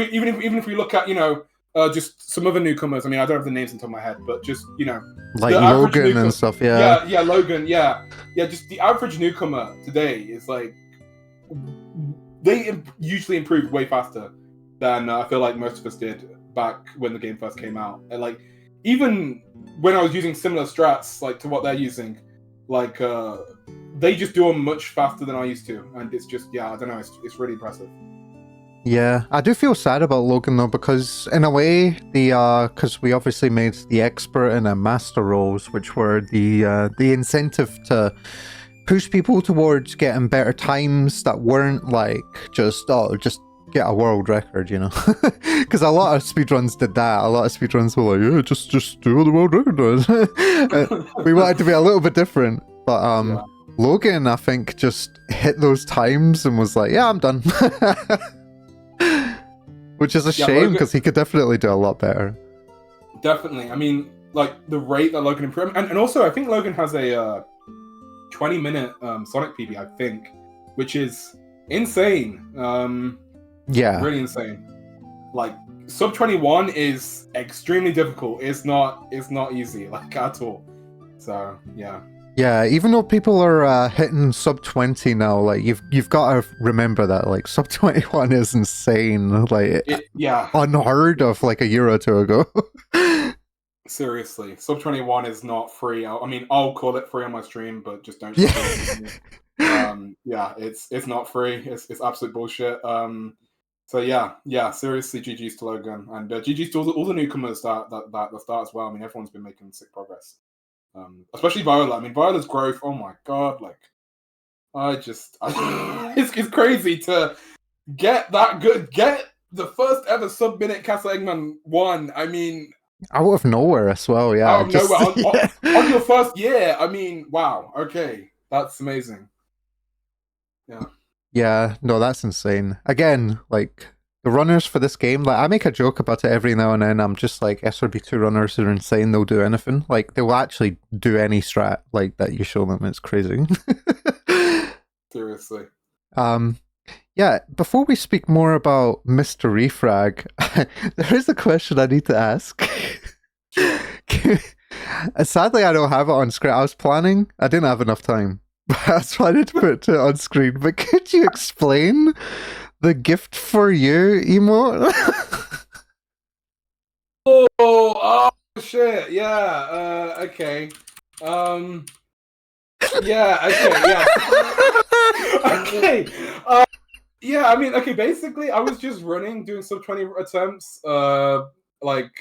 B: we look at, you know, just some other newcomers, I mean, I don't have the names on top of my head, but just, you know,
A: like Logan and stuff, yeah.
B: Yeah, Logan, yeah. Just the average newcomer today is like, they usually improve way faster than I feel like most of us did back when the game first came out. And like, even when I was using similar strats like to what they're using, like they just do them much faster than I used to, and it's just, yeah, I don't know, it's really impressive.
A: Yeah, I do feel sad about Logan though, because in a way, because we obviously made the expert and a master roles, which were the incentive to push people towards getting better times that weren't like just get a world record, you know? Because a lot of speedruns did that. A lot of speedruns were like, yeah, just do what the world record does. We wanted to be a little bit different, but yeah. Logan, I think, just hit those times and was like, yeah, I'm done. Which is a shame, because he could definitely do a lot better.
B: Definitely. I mean, like, the rate that Logan improved, and also I think Logan has a 20-minute Sonic PB, I think, which is insane.
A: Yeah.
B: Really insane. Like, sub 21 is extremely difficult. It's not easy, like, at all. So, yeah.
A: Yeah, even though people are hitting sub 20 now, like you've got to remember that like sub 21 is insane, like unheard of like a year or two ago.
B: Seriously, sub 21 is not free. I mean, I'll call it free on my stream, but just don't. Yeah, it's not free. It's absolute bullshit. So yeah, seriously, GG's to Logan, and GG's to all the newcomers that start as well. I mean, everyone's been making sick progress. Especially Viola. I mean, Viola's growth, oh my god, like, it's crazy to get that good, get the first ever sub-minute Castle Eggman 1, I mean...
A: Out of nowhere as well, yeah.
B: Out of nowhere, on your first year, I mean, wow, okay, that's amazing. Yeah.
A: Yeah, no, that's insane. Again, like, the runners for this game, like, I make a joke about it every now and then. I'm just like, SRB2 runners are insane. They'll do anything. Like, they will actually do any strat, like, that you show them. It's crazy.
B: Seriously.
A: Yeah, before we speak more about Mr. Refrag, there is a question I need to ask. Sadly, I don't have it on screen. I was planning. I didn't have enough time. But I was trying to put it on screen. But could you explain the gift for you emote?
B: oh shit, yeah, okay. Yeah, okay, yeah. Okay. Yeah, I mean, okay, basically, I was just running, doing sub 20 attempts, like,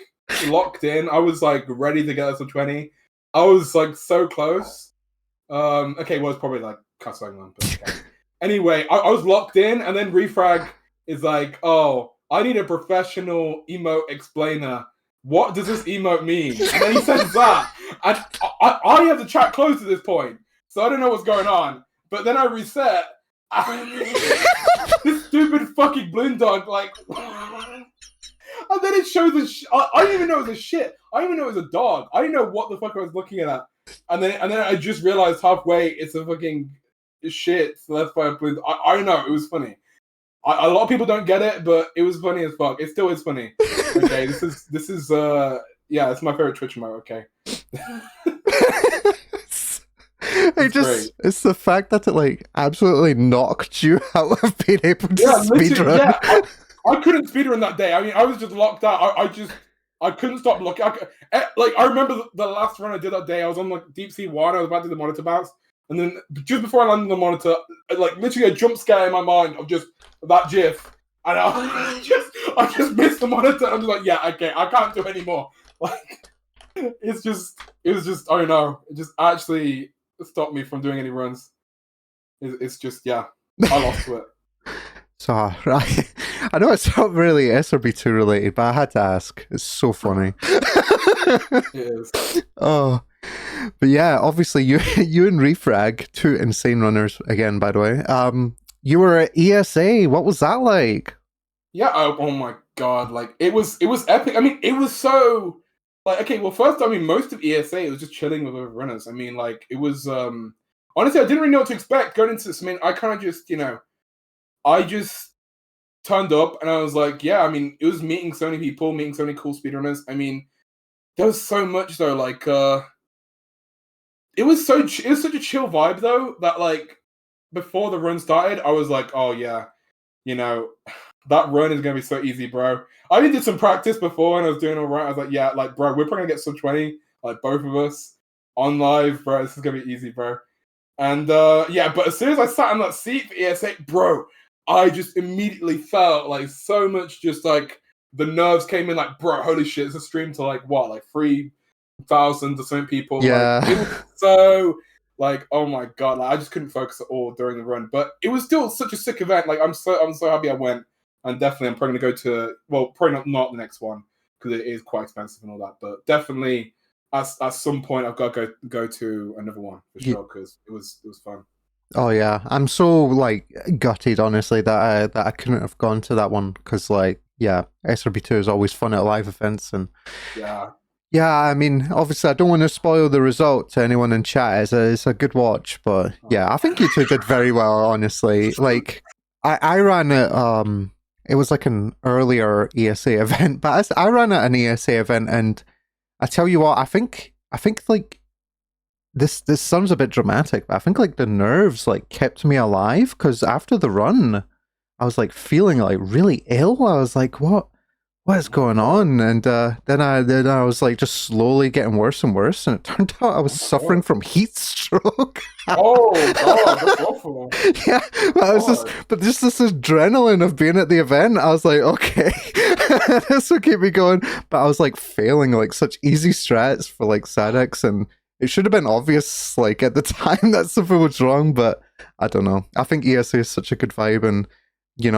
B: locked in. I was, like, ready to get a sub 20. I was, like, so close. Okay, well, it's probably, like, cussing on, but okay. Anyway, I was locked in, and then Refrag is like, oh, I need a professional emote explainer. What does this emote mean? And then he says that. And I have the chat closed at this point, so I don't know what's going on. But then I reset. This stupid fucking balloon dog, like... And then it shows I didn't even know it was a shit. I didn't even know it was a dog. I didn't know what the fuck I was looking at. And then I just realized halfway it's a fucking shit Left 4 Dead Balloons. I know, it was funny. A lot of people don't get it, but it was funny as fuck. It still is funny. Okay, this is yeah, it's my favorite Twitch mode. Okay.
A: It's the fact that it like absolutely knocked you out of being able to speedrun.
B: Yeah, I couldn't speedrun that day. I mean, I was just locked out. I couldn't stop looking. I remember the last run I did that day. I was on like Deep Sea 1. I was about to do the monitor bounce, and then just before I landed on the monitor, like literally a jump scare in my mind of just that GIF, and I just missed the monitor. I'm just like, yeah, okay, I can't do anymore. Like, it was just I don't know. It just actually stopped me from doing any runs. It's just, yeah, I lost to it.
A: So, right. I know it's not really SRB2 related, but I had to ask. It's so funny.
B: It is.
A: Oh, but yeah, obviously you and Refrag, two insane runners again, by the way. You were at ESA. What was that like?
B: Yeah. Oh my god! Like it was epic. I mean, it was so like, okay. Well, first, I mean, most of ESA it was just chilling with other runners. I mean, like it was. Honestly, I didn't really know what to expect going into this. I mean, I kind of just, I just turned up and I was like, yeah, I mean, it was meeting so many people, meeting so many cool speedrunners. I mean, there was so much though. Like, it was such a chill vibe though that like before the run started, I was like, oh yeah, that run is gonna be so easy, bro. I even did some practice before and I was doing all right. I was like, yeah, like bro, we're probably gonna get sub 20, like both of us on live, bro. This is gonna be easy, bro. And yeah, but as soon as I sat in that seat for ESA, bro, I just immediately felt like so much, just like the nerves came in, like, bro, holy shit, it's a stream to like what, like 3,000 or something people.
A: Yeah.
B: Like, it was so like, oh my god, like I just couldn't focus at all during the run. But it was still such a sick event. Like I'm so happy I went, and definitely I'm probably gonna go to, well, probably not the next one because it is quite expensive and all that, but definitely. At some point, I've got to go to another one for sure because it was fun.
A: Oh yeah, I'm so like gutted, honestly, that I couldn't have gone to that one because, like, yeah, SRB2 is always fun at live events, and yeah. I mean, obviously, I don't want to spoil the result to anyone in chat. It's a good watch, but yeah, I think you two did very well, honestly. Like, I ran it. It was like an earlier ESA event, but I ran at an ESA event and. I tell you what, I think like this sounds a bit dramatic, but I think like the nerves like kept me alive because after the run, I was like feeling like really ill. I was like, what is going on? And then I was like just slowly getting worse and worse, and it turned out I was suffering from heat stroke.
B: Oh god, that's awful.
A: Yeah, but just this adrenaline of being at the event, I was like, okay, this will keep me going. But I was like failing like such easy strats for like Sadex, and it should have been obvious like at the time that something was wrong, but I don't know. I think ESA is such a good vibe, and 10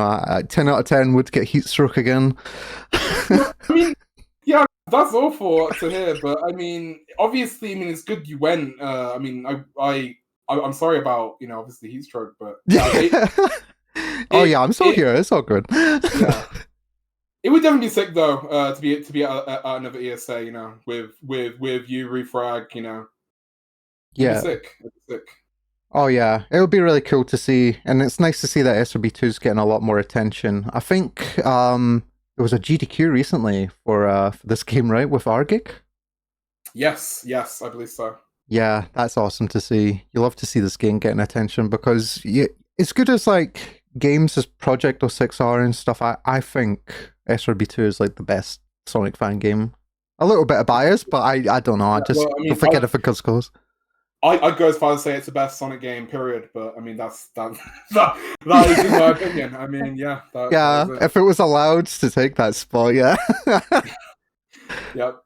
A: out of 10 would get heat stroke again.
B: I mean, yeah, that's awful to hear, but I mean, obviously, it's good you went. I mean, I'm sorry about obviously heat stroke, but yeah,
A: I'm still here. It's all good.
B: Yeah, it would definitely be sick though to be at another ESA, with you, Refrag,
A: Yeah,
B: it'd be sick.
A: Oh yeah, it would be really cool to see, and it's nice to see that SRB2 is getting a lot more attention. I think there was a GDQ recently for this game, right, with Argic?
B: Yes, I believe so.
A: Yeah, that's awesome to see. You love to see this game getting attention because it's good as like games as Project 06R and stuff. I think SRB2 is like the best Sonic fan game. A little bit of bias, but I don't know. I just don't think anything goes.
B: I'd go as far as say it's the best Sonic game, period. But I mean, that is in my opinion. I mean, yeah. That
A: if it was allowed to take that spot, yeah.
B: Yep.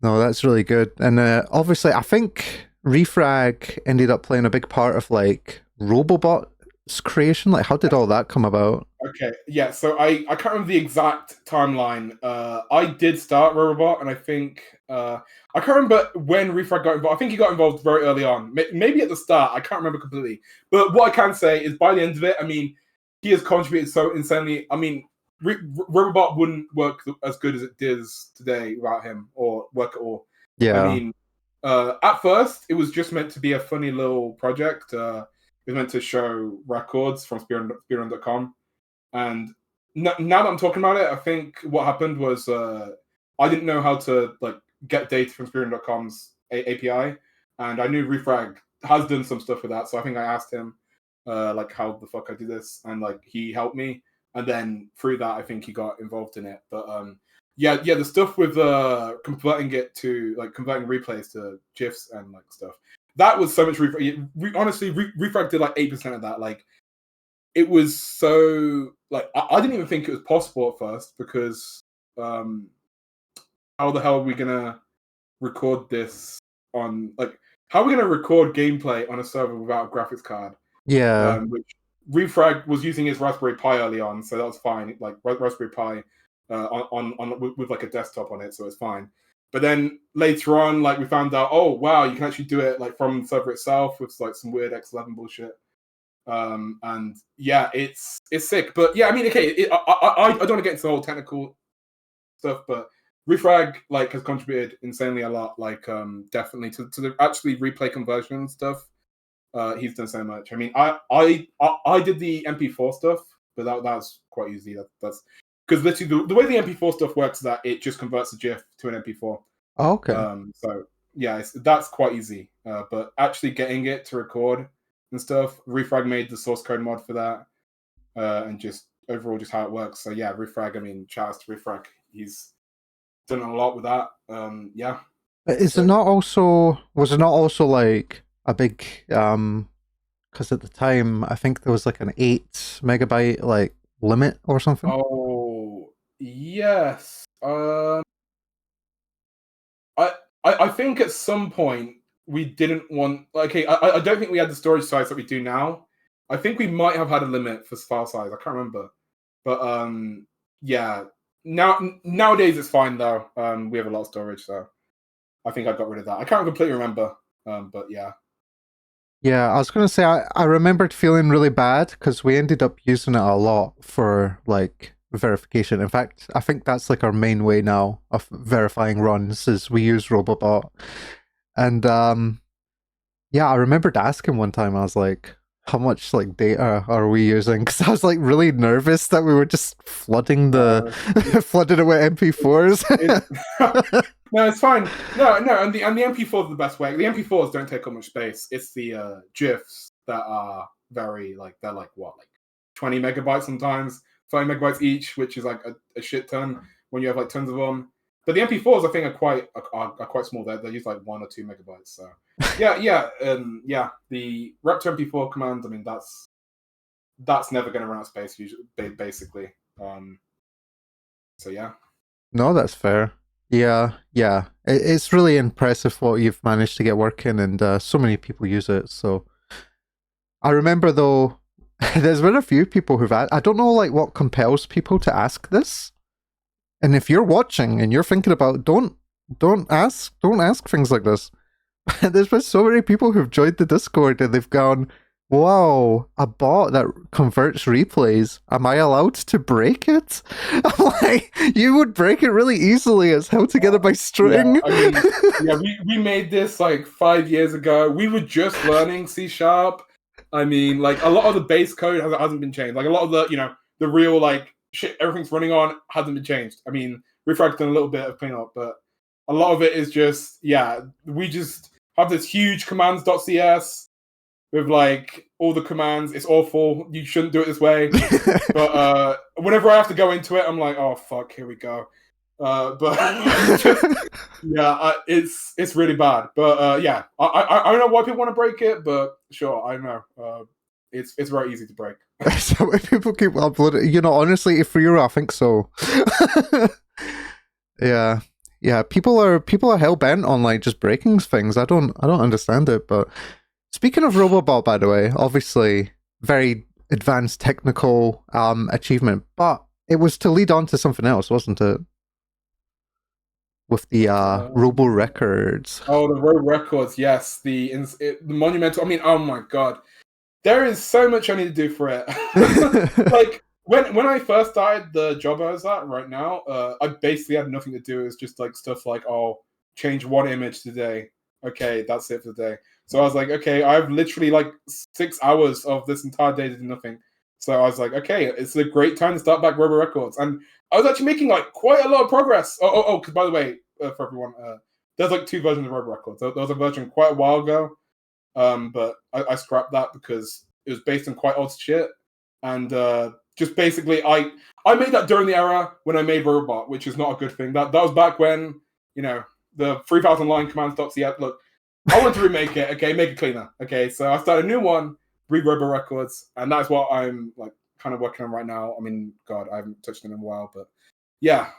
A: No, that's really good. And obviously, I think Refrag ended up playing a big part of like Robobot's creation. Like, how did all that come about?
B: Okay, yeah. So I can't remember the exact timeline. I did start Robobot, and I think I can't remember when Refrag got involved. I think he got involved very early on, maybe at the start. I can't remember completely. But what I can say is, by the end of it, I mean, he has contributed so insanely. I mean, Robobot wouldn't work as good as it does today without him, or work at all.
A: Yeah.
B: I mean, At first, it was just meant to be a funny little project. It was meant to show records from speedrun.com. And now that I'm talking about it, I think what happened was I didn't know how to like get data from speedrun.com's API, and I knew Refrag has done some stuff with that. So I think I asked him like how the fuck I do this, and like he helped me. And then through that, I think he got involved in it. But yeah, the stuff with converting it to like converting replays to GIFs and like stuff. That was so much. Honestly, Refrag did like 8% of that. Like, it was so like I didn't even think it was possible at first because how the hell are we gonna record this on like how are we gonna record gameplay on a server without a graphics card?
A: Yeah.
B: Which Refrag was using his Raspberry Pi early on, so that was fine. Like Raspberry Pi with like a desktop on it, so it's fine. But then later on, like we found out, oh wow, you can actually do it like from the server itself with like some weird X11 bullshit. And yeah, it's sick. But yeah, I mean, okay, I don't want to get into the whole technical stuff, but Refrag like has contributed insanely a lot. Like definitely to the actually replay conversion stuff. He's done so much. I mean, I did the MP4 stuff, but that's quite easy. That's because literally the way the MP4 stuff works is that it just converts a GIF to an MP4.
A: Oh, okay.
B: So yeah, that's quite easy. But actually getting it to record and stuff, Refrag made the source code mod for that, and just overall just how it works. So yeah, Refrag. I mean, shout out to Refrag. He's done a lot with that. Yeah.
A: Was it not also like a big because at the time I think there was like an 8 MB like limit or something?
B: Oh yes. I think at some point we didn't want. Okay, I don't think we had the storage size that we do now. I think we might have had a limit for file size. I can't remember, but yeah. Nowadays it's fine though. We have a lot of storage, so I think I got rid of that. I can't completely remember, but yeah.
A: Yeah, I was gonna say I remembered feeling really bad because we ended up using it a lot for like verification. In fact, I think that's like our main way now of verifying runs is we use Robobot. And yeah, I remembered asking one time, I was like, how much like data are we using? Because I was like really nervous that we were just flooding flooding it with MP4s.
B: No, it's fine. No, and the MP4 is the best way. The MP4s don't take up much space. It's the GIFs that are very like they're like what, like 20 megabytes sometimes, 30 megabytes each, which is like a shit ton when you have like tons of them. But the MP4s I think are quite small. They use like 1 or 2 megabytes. So yeah. The rep to MP4 command. I mean that's never going to run out of space usually, basically. So yeah.
A: No, that's fair. Yeah. It's really impressive what you've managed to get working, and so many people use it. So I remember though, there's been a few people who've I don't know like what compels people to ask this. And if you're watching and you're thinking about don't ask things like this. There's been so many people who've joined the Discord and they've gone, "Wow, a bot that converts replays. Am I allowed to break it?" I'm like, you would break it really easily. It's held together by string.
B: Yeah, I mean, we made this like 5 years ago. We were just learning C#. I mean, like a lot of the base code hasn't been changed. Like a lot of the real like shit everything's running on hasn't been changed. I mean, Refrag's done a little bit of cleanup, but a lot of it is just we just have this huge commands.cs with like all the commands. It's awful. You shouldn't do it this way. But whenever I have to go into it, I'm like, oh fuck, here we go. But it's really bad. But yeah, I don't know why people want to break it, but sure, I know. It's very easy to break.
A: So when people keep uploading, honestly, if you're, I think so. Yeah. People are hell bent on like just breaking things. I don't understand it. But speaking of Robobot, by the way, obviously very advanced technical achievement, but it was to lead on to something else, wasn't it? With the Robo Records.
B: Oh, the Robo Records, yes. The monumental. I mean, oh my god, there is so much I need to do for it. Like when I first started the job I was at right now, I basically had nothing to do. It's just like stuff like, oh, change one image today, okay, that's it for the day. So I was like, okay, I've literally like 6 hours of this entire day to do nothing. So I was like, okay, it's a great time to start back Robo Records. And I was actually making like quite a lot of progress. Because by the way, for everyone, there's like 2 versions of Robo Records. There was a version quite a while ago, but I scrapped that because it was based on quite odd shit. And just basically, I made that during the era when I made Robot, which is not a good thing. That was back when, you know, the 3000 line command stops. Yeah, look, I want to remake it. Okay, make it cleaner. Okay, so I started a new one, Robo Records, and that's what I'm like kind of working on right now. I mean, God, I haven't touched it in a while, but yeah,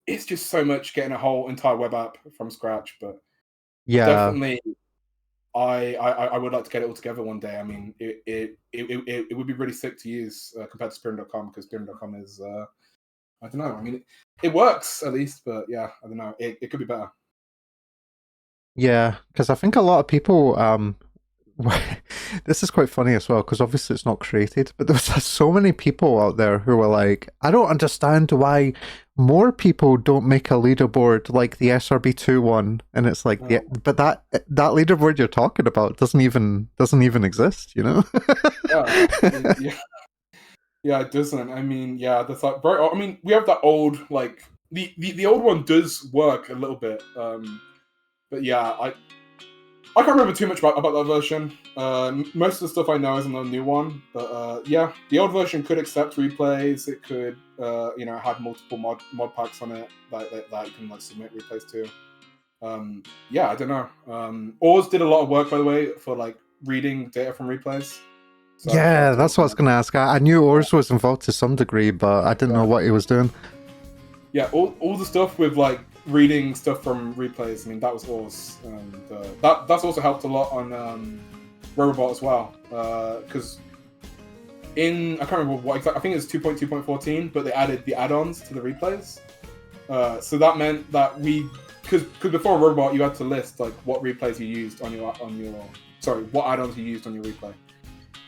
B: it's just so much getting a whole entire web app from scratch. But
A: Yeah.
B: definitely, I would like to get it all together one day. I mean, it would be really sick to use compared to Speedrun.com, because Speedrun.com is I don't know. I mean, it works at least, but yeah, I don't know. It could be better.
A: Yeah, because I think a lot of people, this is quite funny as well, because obviously it's not created, but there's so many people out there who are like, I don't understand why more people don't make a leaderboard like the SRB2 one, and it's like, yeah, but that leaderboard you're talking about doesn't even exist, you know?
B: Yeah, it doesn't. I mean, yeah, that's like very. I mean, we have that old like the old one does work a little bit, but yeah, I can't remember too much about that version. Most of the stuff I know is on the new one, but yeah, the old version could accept replays. It could, you know, had multiple mod packs on it that you can like submit replays to. Yeah, I don't know. Oars did a lot of work, by the way, for like reading data from replays.
A: So yeah, that's what I was going to ask. I knew Oars was involved to some degree, but I didn't know what he was doing.
B: Yeah, all the stuff with like reading stuff from replays. I mean, that was Oars, and that's also helped a lot on Robobot as well. Because I can't remember what exactly. I think it's 2.2.14, but they added the add-ons to the replays. So that meant that because before Robobot you had to list like what replays you used on your what add-ons you used on your replay.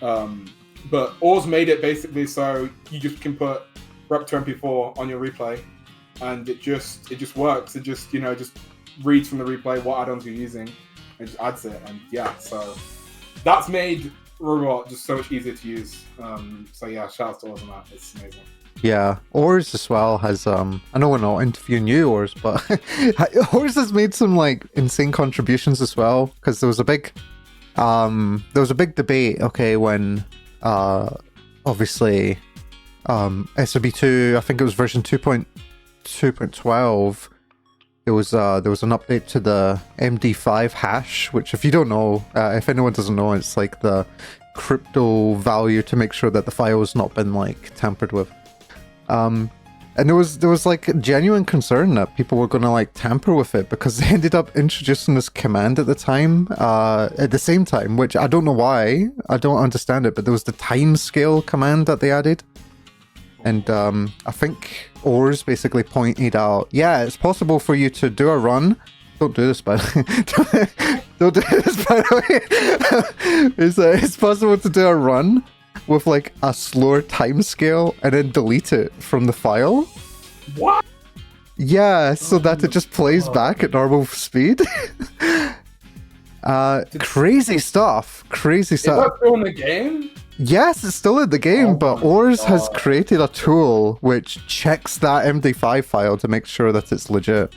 B: But Oars made it basically so you just can put Rep2 MP4 on your replay, and it just works. It just, you know, just reads from the replay what add-ons you're using and just adds it. And yeah, so that's made Robot just so much easier to use. So yeah, shout out to Oars on that. It's amazing.
A: Yeah, Oars as well has I know we're not interviewing you, Oars, but Oars has made some like insane contributions as well, because there was a big debate, okay, when obviously SRB2, I think it was version 2.2.12, there was an update to the MD5 hash, which, if you don't know, if anyone doesn't know, it's like the crypto value to make sure that the file has not been like tampered with. And there was like genuine concern that people were going to like tamper with it, because they ended up introducing this command at the same time, which I don't know why, I don't understand it, but there was the time scale command that they added. And I think Oars basically pointed out, yeah, it's possible for you to do a run. Don't do this, by the way. Don't do this, by the way. It's possible to do a run with like a slower time scale and then delete it from the file.
B: What?
A: Yeah, so that it just plays back at normal speed. Crazy stuff. Crazy stuff.
B: Is that still in the game?
A: Yes, it's still in the game, but Oars has created a tool which checks that MD5 file to make sure that it's legit.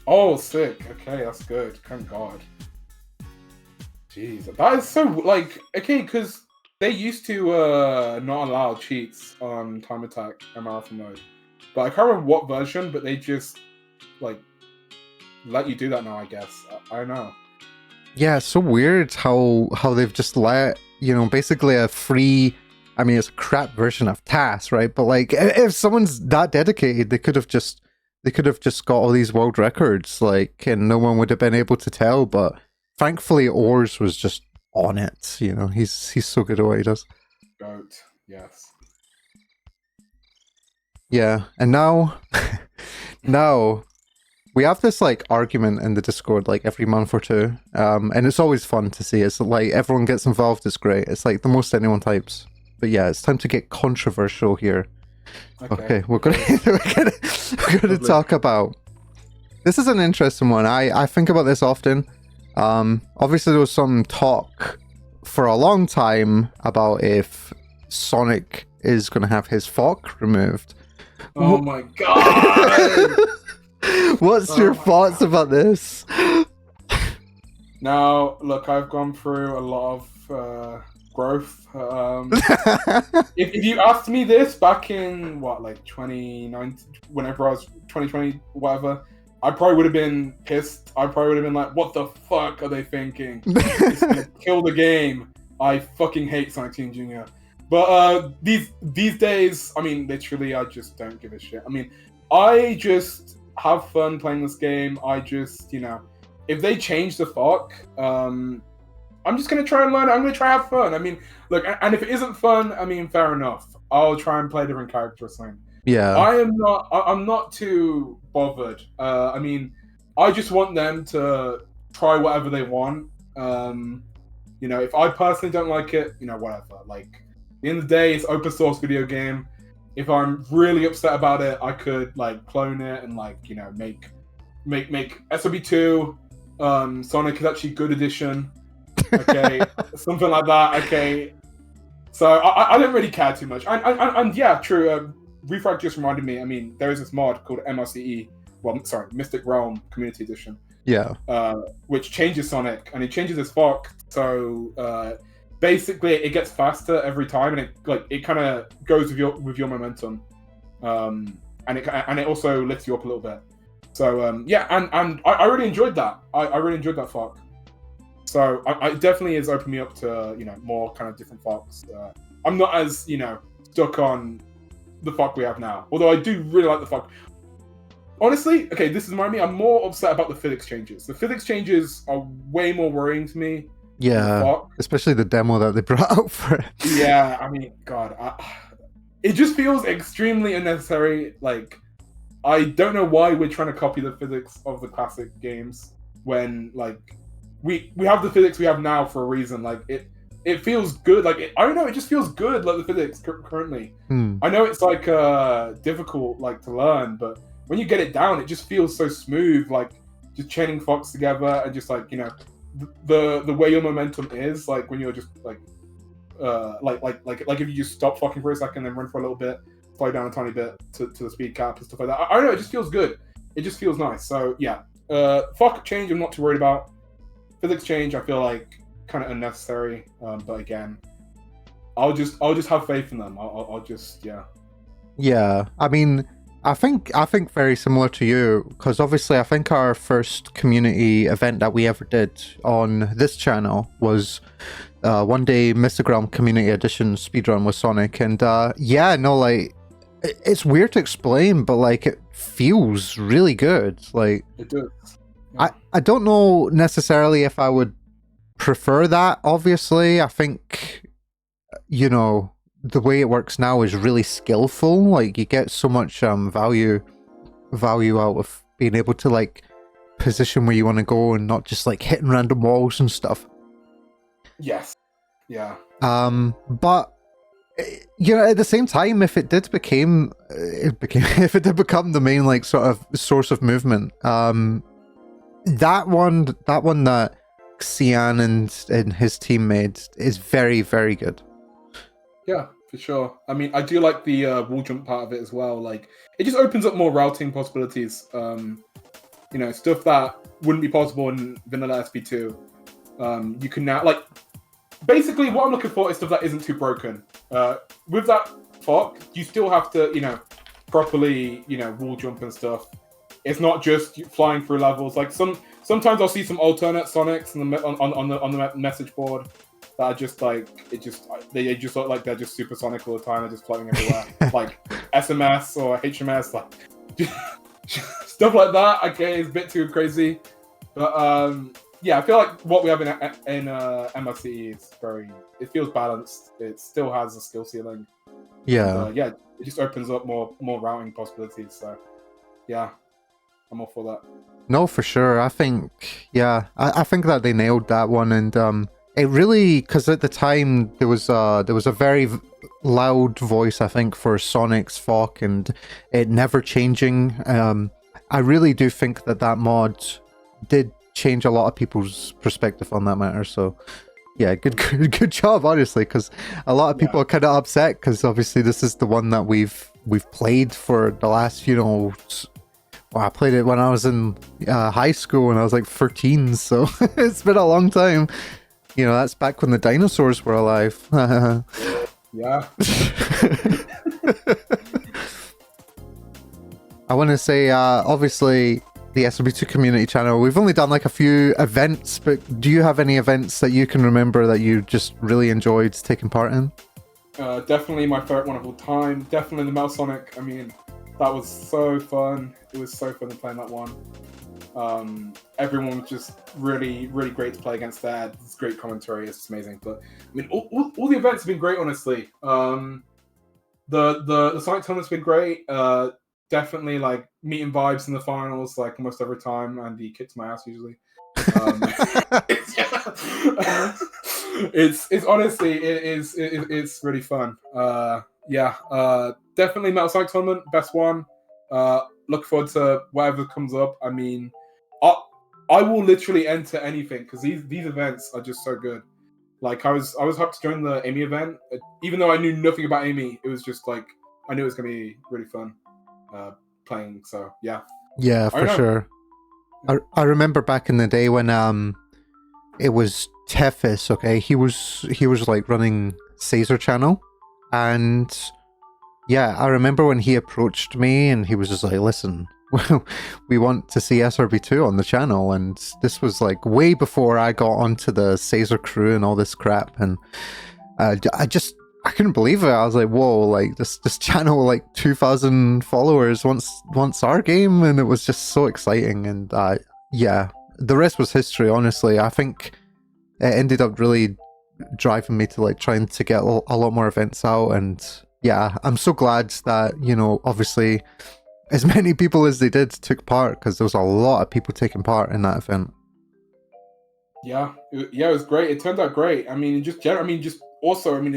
B: Oh, sick. Okay, that's good. Thank God. Jeez, that is so like, okay, because they used to not allow cheats on Time Attack and Marathon mode. But I can't remember what version, but they just like let you do that now, I guess. I don't know.
A: Yeah, it's so weird how they've just let, you know, basically a free, I mean, it's a crap version of TAS, right? But like, if someone's that dedicated, they could have just got all these world records, like, and no one would have been able to tell. But thankfully, Oars was just on it. You know, he's so good at what he does.
B: Goat, yes.
A: Yeah, and now we have this like argument in the Discord like every month or two, and it's always fun to see. It's like everyone gets involved. It's great. It's like the most anyone types. But yeah, it's time to get controversial here. Okay, we're gonna talk about This is an interesting one. I think about this often. Obviously, there was some talk for a long time about if Sonic is going to have his fork removed.
B: Oh my god!
A: What's your thoughts about this?
B: Now, look, I've gone through a lot of growth. If you asked me this back in like 2019, whenever I was 2020, whatever, I probably would have been pissed. I probably would have been like, "What the fuck are they thinking? It's gonna kill the game." I fucking hate Sonic Team Junior. But these days, I mean, literally, I just don't give a shit. I mean, I just have fun playing this game. I just, if they change the fuck, I'm just gonna try and learn it. I'm gonna try and have fun. I mean, look, and if it isn't fun, I mean, fair enough. I'll try and play a different character or something.
A: Yeah.
B: I'm not too bothered. I mean, I just want them to try whatever they want. If I personally don't like it, whatever. Like, at the end of the day, it's open source video game. If I'm really upset about it, I could like clone it and like make SRB2 Sonic is actually good edition. Okay, something like that. Okay, so I don't really care too much. And yeah, true. Refrag just reminded me. I mean, there is this mod called MRCE. Well, sorry, Mystic Realm Community Edition.
A: Yeah.
B: Which changes Sonic and it changes his fork. So basically, it gets faster every time, and it kind of goes with your momentum. And it also lifts you up a little bit. So yeah, and I really enjoyed that. I really enjoyed that fork. So it definitely is opening me up to more kind of different forks. I'm not as stuck on the fork we have now. Although I do really like the fork. Honestly, okay, this is me. I'm more upset about the physics changes. The physics changes are way more worrying to me.
A: Yeah, especially the demo that they brought out for it.
B: Yeah, I mean, God, it just feels extremely unnecessary. Like, I don't know why we're trying to copy the physics of the classic games when like we have the physics we have now for a reason. Like it feels good. Like I don't know, it just feels good. Like the physics currently. I know it's like difficult like to learn, but when you get it down, it just feels so smooth. Like just chaining Fox together and just like the way your momentum is. Like when you're just like if you just stop fucking for a second and then run for a little bit, slow down a tiny bit to the speed cap and stuff like that. I don't know, it just feels good. It just feels nice. So yeah, fuck change I'm not too worried about. Physics change I feel like kind of unnecessary. But again, I'll just have faith in them. I'll just
A: Yeah, I mean, I think very similar to you, because obviously I think our first community event that we ever did on this channel was one day Mystic Realm Community Edition speedrun with Sonic, and yeah, no, like it's weird to explain, but like it feels really good. Like
B: it does. Yeah.
A: I don't know necessarily if I would prefer that. Obviously, I think the way it works now is really skillful. Like you get so much value out of being able to like position where you want to go and not just like hitting random walls and stuff.
B: Yes. Yeah.
A: But at the same time, if it did become the main like sort of source of movement, that one that Xian and his team made is very, very good.
B: Yeah, for sure. I mean, I do like the wall jump part of it as well. Like, it just opens up more routing possibilities. Stuff that wouldn't be possible in vanilla SP2. You can now, like, basically what I'm looking for is stuff that isn't too broken. With that fork, you still have to, properly, wall jump and stuff. It's not just flying through levels. Like, sometimes I'll see some alternate Sonics on the message board. That are just like they just look like they're just supersonic all the time. They're just floating everywhere, like SMS or HMS, like stuff like that. Okay, it's a bit too crazy, but yeah, I feel like what we have in MRCE is it feels balanced. It still has a skill ceiling.
A: Yeah,
B: and, it just opens up more routing possibilities. So yeah, I'm all for that.
A: No, for sure. I think I think that they nailed that one, and it really, because at the time there was a very loud voice, I think, for Sonic's fork, and it never changing. I really do think that mod did change a lot of people's perspective on that matter. So yeah, good job, honestly, because a lot of people are kind of upset because obviously this is the one that we've played for the last, well, I played it when I was in high school when I was like 13, so it's been a long time. That's back when the dinosaurs were alive.
B: Yeah.
A: I want to say, obviously, the SRB2 community channel, we've only done like a few events, but do you have any events that you can remember that you just really enjoyed taking part in?
B: Definitely my favorite one of all time. Definitely the Metal Sonic. I mean, that was so fun. It was so fun playing that one. Everyone was just really, really great to play against there. It's great commentary. It's amazing. But I mean, all the events have been great, honestly. The Sonic tournament's been great. Definitely like meeting vibes in the finals, like almost every time. Andy kicks my ass usually. It's honestly it's really fun. Definitely Metal Sonic tournament, best one. Look forward to whatever comes up. I mean, I will literally enter anything because these events are just so good. Like I was hyped to join the Amy event, even though I knew nothing about Amy. It was just like I knew it was gonna be really fun playing. So yeah.
A: Yeah, for sure. I remember back in the day when it was Tefis, okay? He was like running Caesar channel, and yeah, I remember when he approached me and he was just like, listen, we want to see SRB2 on the channel, and this was like way before I got onto the Caesar crew and all this crap, and I couldn't believe it. I was like, whoa, like this channel, like 2,000 followers wants our game, and it was just so exciting. And yeah, the rest was history, honestly. I think it ended up really driving me to like trying to get a lot more events out. And yeah, I'm so glad that, obviously as many people as they did took part, because there was a lot of people taking part in that event.
B: Yeah, it was great. It turned out great. I mean, it's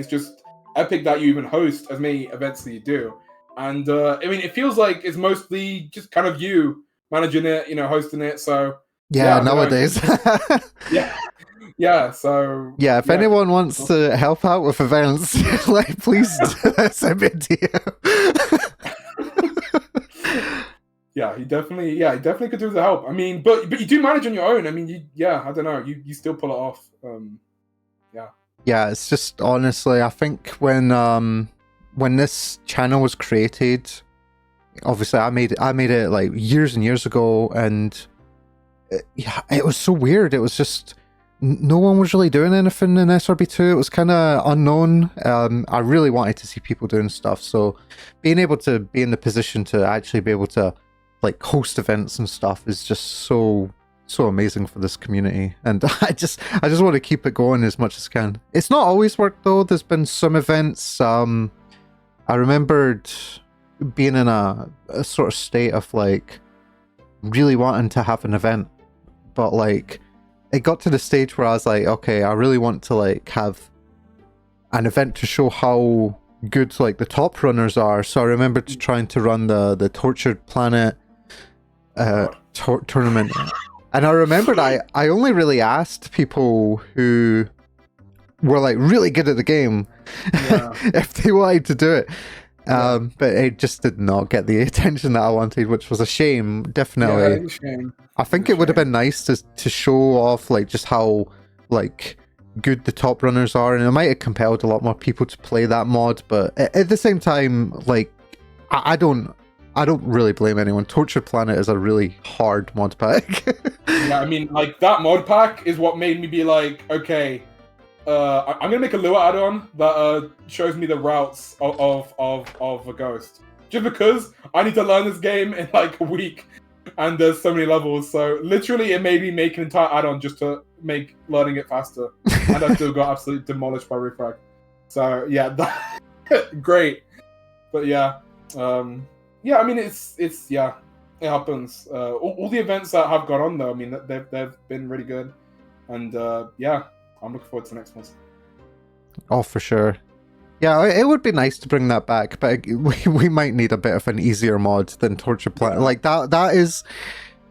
B: just epic that you even host as many events as you do. And I mean, it feels like it's mostly just kind of you managing it, hosting it. So
A: yeah, nowadays.
B: So
A: if anyone wants to help out with events, like please send me a DM.
B: Yeah, he definitely could do the help. I mean, but you do manage on your own. I mean, I don't know, you still pull it off. Yeah,
A: it's just honestly, I think when this channel was created, obviously I made it like years and years ago, and it was so weird. It was just no one was really doing anything in SRB2. It was kind of unknown. I really wanted to see people doing stuff, so being able to be in the position to actually be able to like host events and stuff is just so amazing for this community, and I just want to keep it going as much as I can. It's not always worked though. There's been some events. I remembered being in a sort of state of like really wanting to have an event, but like it got to the stage where I was like, okay, I really want to like have an event to show how good like the top runners are. So I remember trying to run the Tortured Planet tournament. And I remembered I only really asked people who were like really good at the game if they wanted to do it. But it just did not get the attention that I wanted, which was a shame, definitely.
B: Yeah, it's a shame.
A: I think it would have been nice to show off like just how like good the top runners are, and it might have compelled a lot more people to play that mod, but at the same time, like I don't really blame anyone. Tortured Planet is a really hard mod pack.
B: Yeah, I mean, like that mod pack is what made me be like, okay, I'm gonna make a Lua add-on that shows me the routes of a ghost, just because I need to learn this game in like a week, and there's so many levels. So literally, it made me make an entire add-on just to make learning it faster, and I still got absolutely demolished by Refrag. So yeah, great, but yeah. I mean, it happens. All the events that have got on though, I mean, they've been really good, and I'm looking forward to the next ones.
A: Oh, for sure. Yeah, it would be nice to bring that back, but we might need a bit of an easier mod than Torture Planet. Like that is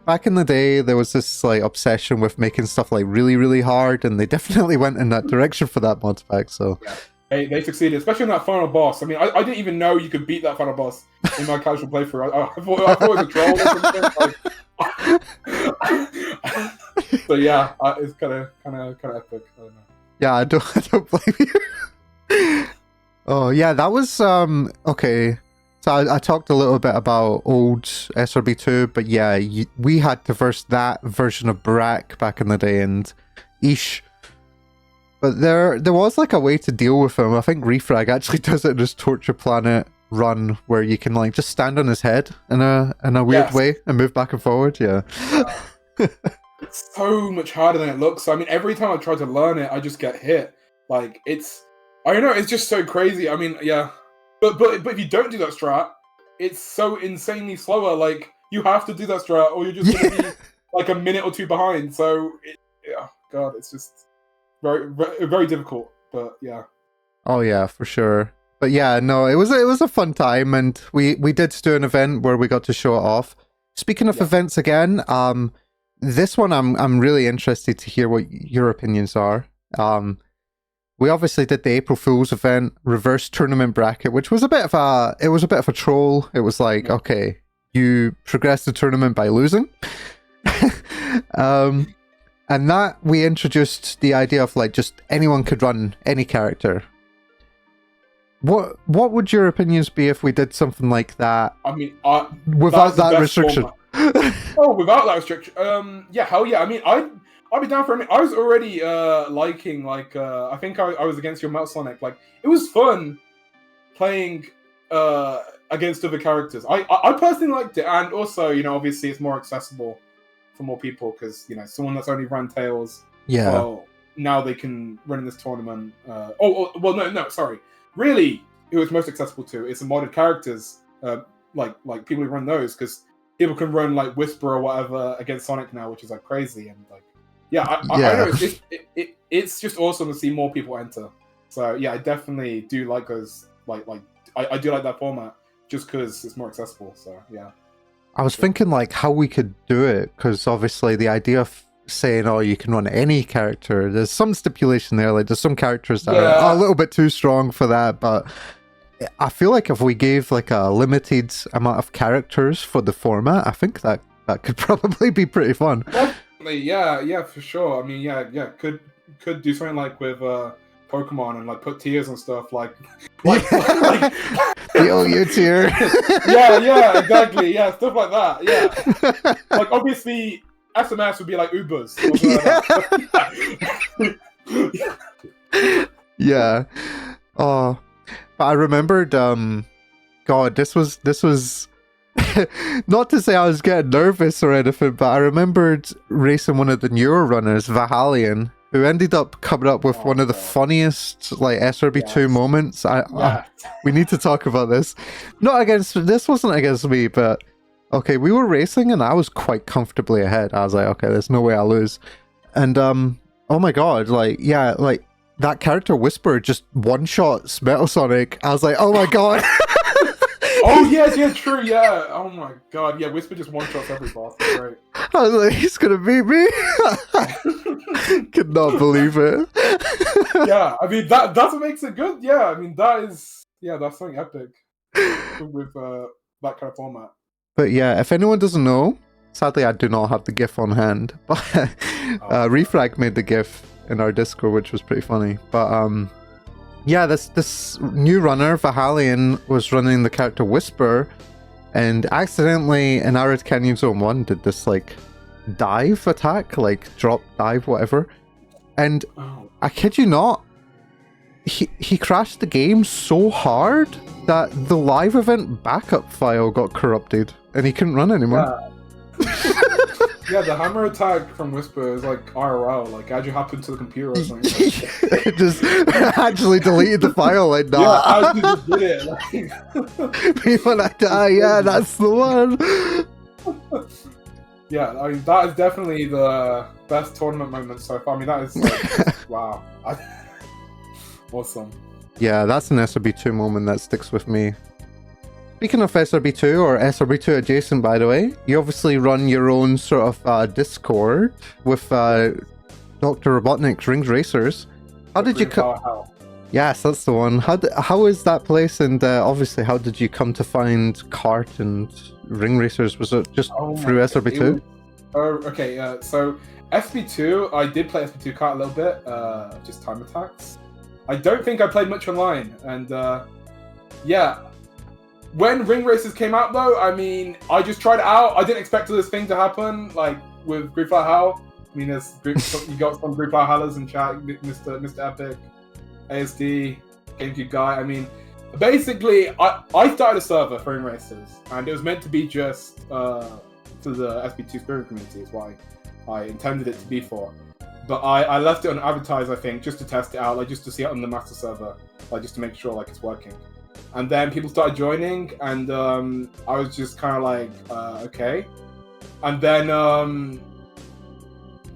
A: back in the day. There was this like obsession with making stuff like really really hard, and they definitely went in that direction for that mod pack. So
B: they succeeded, especially in that final boss. I mean, I didn't even know you could beat that final boss in my casual playthrough. I thought it was a troll or something. So yeah, it's kind of epic. I don't know.
A: Yeah, I don't blame you. Oh yeah, that was okay. So I talked a little bit about old SRB2, but yeah, we had to verse that version of Brack back in the day, and eesh. But there was like a way to deal with him. I think Refrag actually does it in his Torture Planet run, where you can like just stand on his head in a weird way and move back and forward. Yeah.
B: It's so much harder than it looks. I mean, every time I try to learn it, I just get hit. Like I don't know, it's just so crazy. I mean, yeah. But if you don't do that strat, it's so insanely slower. Like, you have to do that strat, or you're just going to be like a minute or two behind. So, yeah, God, it's just very, very, very difficult. But yeah.
A: Oh yeah, for sure. But yeah, no, it was a fun time, and we did do an event where we got to show it off. Speaking of events again, this one I'm really interested to hear what your opinions are. We obviously did the April Fool's event, reverse tournament bracket, which was a bit of a troll. It was like, okay, you progress the tournament by losing. And that we introduced the idea of like just anyone could run any character. What would your opinions be if we did something like that?
B: I mean,
A: without that restriction.
B: Without that restriction. Yeah, hell yeah. I mean, I'd be down for it. I mean, I was already liking, like, I think I was against your Melt Sonic. Like, it was fun playing against other characters. I personally liked it, and also, you know, obviously it's more accessible for more people, because, you know, someone that's only run Tails, well, now they can run in this tournament. No, sorry. Really, who it's most accessible to is the modded characters, like people who run those, because people can run, like, Whisper or whatever against Sonic now, which is, like, crazy, and, like, I know it's just awesome to see more people enter. So yeah, I definitely do like those. I do like that format just because it's more accessible. So yeah.
A: I was thinking like how we could do it, because obviously the idea of saying, oh, you can run any character, there's some stipulation there. Like there's some characters that are a little bit too strong for that, but I feel like if we gave like a limited amount of characters for the format, I think that could probably be pretty fun.
B: Yeah, for sure. I mean, yeah, could do something like with Pokemon and like put tiers and stuff like
A: the OU tier.
B: yeah, exactly. Yeah, stuff like that. Yeah, like obviously SMS would be like Ubers.
A: Yeah. Oh, but I remembered. God, this was. Not to say I was getting nervous or anything, but I remembered racing one of the newer runners, Vahalian, who ended up coming up with one of the funniest like SRB2 moments. We need to talk about this. This wasn't against me, but okay, we were racing and I was quite comfortably ahead. I was like, okay, there's no way I'll lose. And oh my god, like that character Whisper just one-shot Metal Sonic. I was like, oh my god.
B: Oh yeah, true, yeah. Oh my god, yeah. Whisper just one-shots every boss. That's great.
A: I was like, he's gonna beat me. Could not believe it.
B: Yeah, I mean that's what makes it good. Yeah, I mean that's something epic with that kind of format.
A: But yeah, if anyone doesn't know, sadly I do not have the GIF on hand, but Refrag made the GIF in our Discord, which was pretty funny. But yeah, this new runner, Vahalian, was running the character Whisper, and accidentally in Arid Canyon Zone 1 did this like dive attack, like drop, dive, whatever. And I kid you not, he crashed the game so hard that the live event backup file got corrupted and he couldn't run anymore.
B: Yeah, the hammer attack from Whisper is like IRL, like how'd you happen to the computer or something?
A: It just actually deleted the file like that.
B: Yeah, I just did it. Like...
A: People like that, yeah, that's the one.
B: Yeah, I mean, that is definitely the best tournament moment so far. I mean, that is like, wow. Awesome.
A: Yeah, that's an SRB2 moment that sticks with me. Speaking of SRB2 or SRB2 adjacent, by the way, you obviously run your own sort of Discord with Dr. Robotnik's Ring Racers. How did you come? Yes, that's the one. How is that place? And obviously, how did you come to find Kart and Ring Racers? Was it just through SRB2?
B: Okay. So SB2, I did play SB2 Kart a little bit, just time attacks. I don't think I played much online, and yeah. When Ring Racers came out, though, I mean, I just tried it out. I didn't expect this thing to happen, like with Group Fire Hal. I mean, you got some Group Fire Hallers in chat, Mr. Epic, ASD, GameCube guy. I mean, basically, I started a server for Ring Racers, and it was meant to be just to the SB2 Speedrun community, is why I intended it to be for. But I left it on advertise, I think, just to test it out, like just to see it on the master server, like just to make sure like it's working. And then people started joining, and I was just kind of like, okay. And then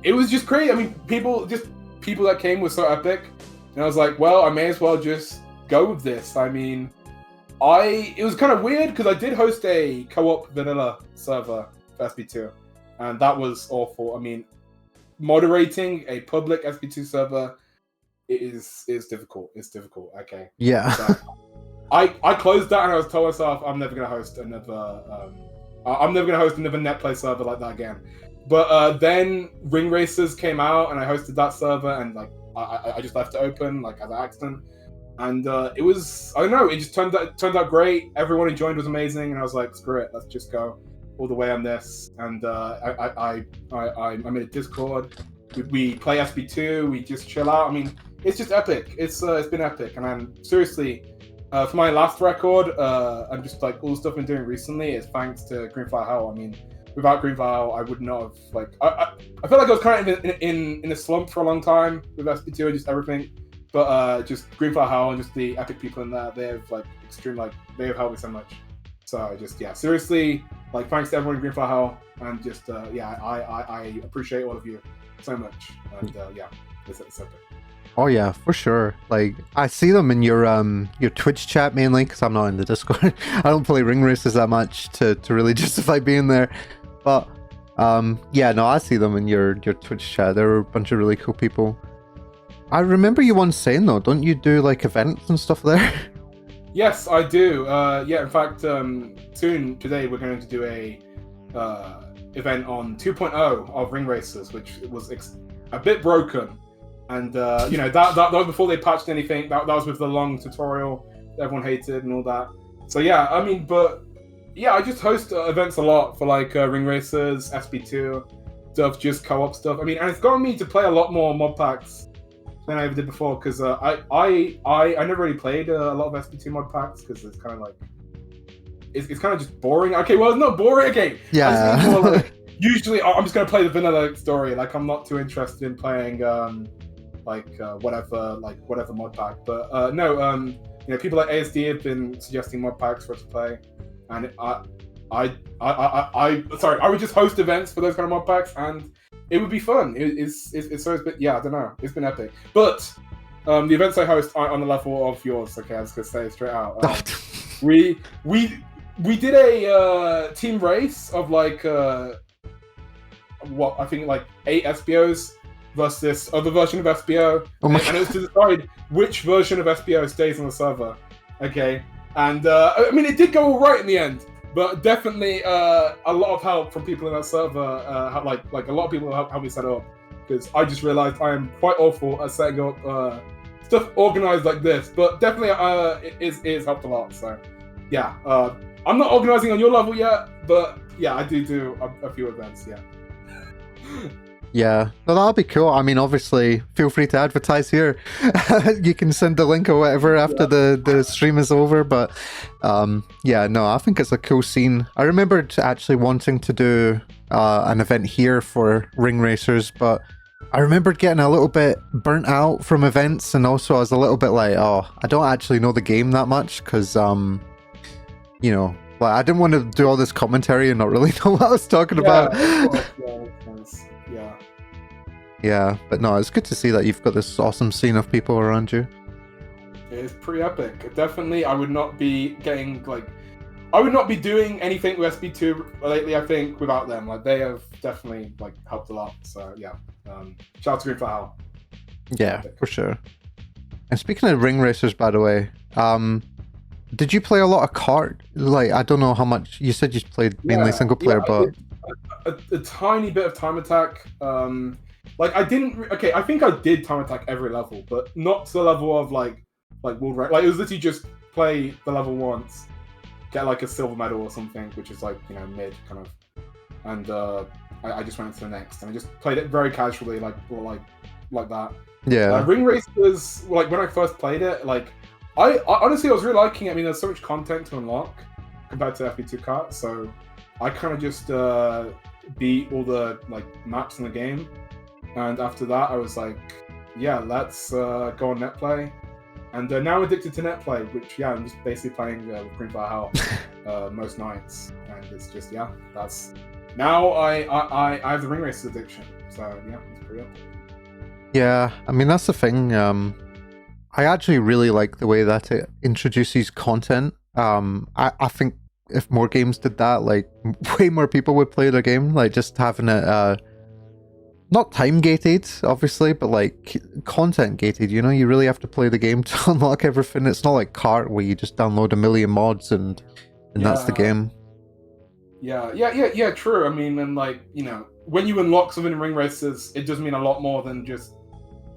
B: it was just crazy. I mean, people that came were so epic, and I was like, well, I may as well just go with this. I mean, it was kind of weird because I did host a co-op vanilla server for SB2, and that was awful. I mean, moderating a public SB2 server is difficult. It's difficult. Okay.
A: Yeah.
B: So, I closed that and I was told myself I'm never gonna host another netplay server like that again. But then Ring Racers came out and I hosted that server, and like I just left it open like as an accident, and it was, I don't know, it just turned out great. Everyone who joined was amazing, and I was like, screw it, let's just go all the way on this. And I made a Discord. We play SB2. We just chill out. I mean, it's just epic. It's been epic, and I'm seriously. For my last record, and just like all the stuff I've been doing recently, is thanks to Green Fire Hell. I mean, without Green Fire Hell, I would not have like. I felt like I was kind of in a slump for a long time with SB2 and just everything, but just Green Fire Hell and just the epic people in there, they have like they have helped me so much. So just seriously, like thanks to everyone in Green Fire Hell, and just I appreciate all of you so much, and it's epic.
A: Oh yeah, for sure. Like I see them in your Twitch chat mainly because I'm not in the Discord. I don't play Ring Races that much to really justify being there. But yeah, no, I see them in your Twitch chat. They're a bunch of really cool people. I remember you once saying though, don't you do like events and stuff there?
B: Yes, I do. Yeah, in fact, soon today we're going to do a event on 2.0 of Ring Racers, which was a bit broken. And that was before they patched anything. That was with the long tutorial that everyone hated and all that. So yeah, I mean, but yeah, I just host events a lot for like Ring Racers, SB2 stuff, just co-op stuff. I mean, and it's gotten me to play a lot more mod packs than I ever did before, because I never really played a lot of SB2 mod packs because it's kind of like it's kind of just boring. Okay, well, it's not boring. Okay,
A: yeah.
B: Usually, I'm just gonna play the vanilla story. Like, I'm not too interested in playing whatever mod pack. But no, people like ASD have been suggesting mod packs for us to play, and I would just host events for those kind of mod packs, and it would be fun. It's been, I don't know, it's been epic. But the events I host aren't on the level of yours. Okay, I was gonna say it straight out. We did a team race of like I think like 8 SBOs versus this other version of SBO, and it was to decide which version of SBO stays on the server. Okay, and I mean, it did go all right in the end, but definitely a lot of help from people in that server. Like a lot of people helped me set it up, because I just realized I am quite awful at setting up stuff organized like this. But definitely it helped a lot. So yeah, I'm not organizing on your level yet, but yeah, I do a few events. Yeah.
A: Yeah, well, that'll be cool. I mean, obviously, feel free to advertise here. You can send the link or whatever after the stream is over. But yeah, no, I think it's a cool scene. I remembered actually wanting to do an event here for Ring Racers, but I remembered getting a little bit burnt out from events, and also I was a little bit like, oh, I don't actually know the game that much, because you know, like, I didn't want to do all this commentary and not really know what I was talking about.
B: Yeah,
A: but no, it's good to see that you've got this awesome scene of people around you.
B: It is pretty epic. Definitely, I would not be getting like, I would not be doing anything with SB2 lately. I think without them, like they have definitely like helped a lot. So yeah, shout out to Green for Hell.
A: Yeah, for sure. And speaking of ring racers, by the way, did you play a lot of kart? Like, I don't know how much you said you played mainly single player, but
B: a tiny bit of time attack. Like I didn't. Okay, I think I did time attack every level, but not to the level of like world rank. Like it was literally just play the level once, get like a silver medal or something, which is like mid kind of, and I just went to the next, and I just played it very casually, like that.
A: Yeah.
B: Ring racers, like when I first played it, like I honestly I was really liking it. I mean, there's so much content to unlock compared to FP2 kart, so I kind of just beat all the like maps in the game, and after that I was like, yeah, let's go on netplay, and now I'm addicted to netplay, which yeah, I'm just basically playing with Green Fire Hell most nights, and it's just that's now I have the ring racers addiction, so yeah, it's pretty up.
A: Yeah, I mean that's the thing. I actually really like the way that it introduces content. I think if more games did that, like way more people would play the game. Like just having it not time gated, obviously, but like content gated. You know, you really have to play the game to unlock everything. It's not like kart where you just download a million mods and that's the game.
B: Yeah. True. I mean, and like when you unlock something in ring races, it does mean a lot more than just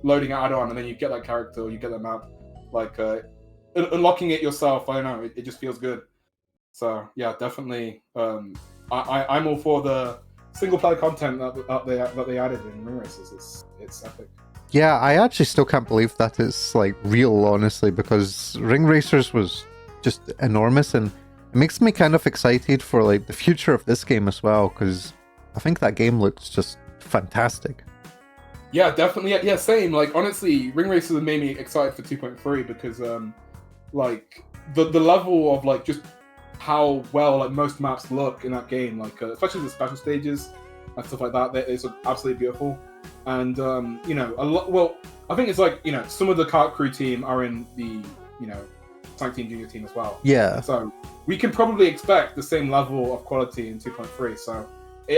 B: loading an add-on and then you get that character or you get that map. Like unlocking it yourself, I don't know, it just feels good. So yeah, definitely. I'm all for the single player content that they added in ring races. It's epic.
A: Yeah, I actually still can't believe that it's like real, honestly, because ring racers was just enormous, and it makes me kind of excited for like the future of this game as well, because I think that game looks just fantastic.
B: Yeah, definitely. Yeah, same. Like honestly, ring races made me excited for 2.3 because like the level of like just how well like most maps look in that game, like especially the special stages and stuff like that, it's absolutely beautiful. And a lot. Well, I think it's like some of the kart crew team are in the Sonic Team Junior team as well.
A: Yeah.
B: So we can probably expect the same level of quality in 2.3. So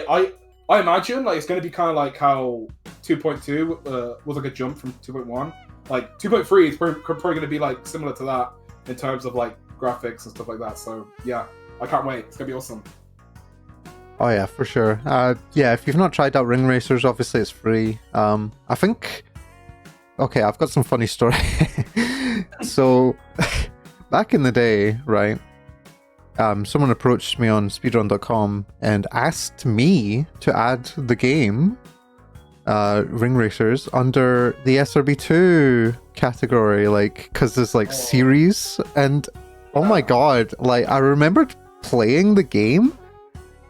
B: I imagine like it's going to be kind of like how 2.2 was like a jump from 2.1. Like 2.3 is probably going to be like similar to that in terms of like graphics and stuff like that. So yeah, I can't wait. It's going to be awesome.
A: Oh yeah, for sure. Yeah, if you've not tried out Ring Racers, obviously it's free. I think... Okay, I've got some funny story. So, back in the day, right, someone approached me on speedrun.com and asked me to add the game, Ring Racers, under the SRB2 category, like, because there's like series, and oh my god, like, I remembered playing the game,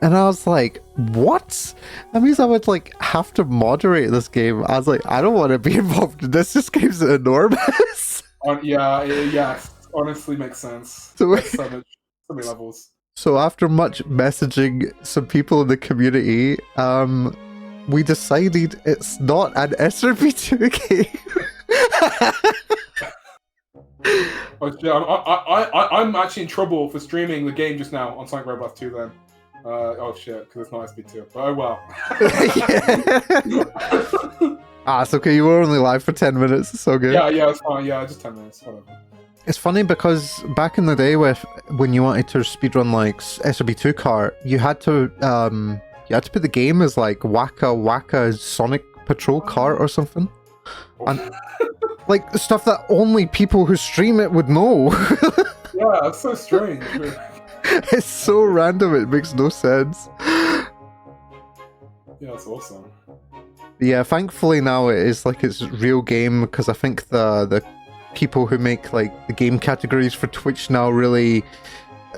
A: and I was like, what? That means I would like have to moderate this game. I was like, I don't want to be involved in this. This game's enormous.
B: Yeah, honestly makes sense.
A: So
B: many levels.
A: So after much messaging some people in the community, we decided it's not an SRB2 game.
B: Oh shit! I'm actually in trouble for streaming the game just now on Sonic Roblox 2 then. Oh shit, because it's not SB2. But oh well.
A: It's okay, you were only live for 10 minutes, it's so good.
B: Yeah, it's fine. Yeah, just 10 minutes, whatever.
A: It's funny because back in the day when you wanted to speedrun like SRB2 kart, you had to put the game as like Waka Sonic Patrol kart or something. And like stuff that only people who stream it would know.
B: Yeah, that's so strange.
A: It's so random, it makes no sense.
B: Yeah, that's awesome.
A: Yeah, thankfully now it is like its real game, because I think the people who make like the game categories for Twitch now really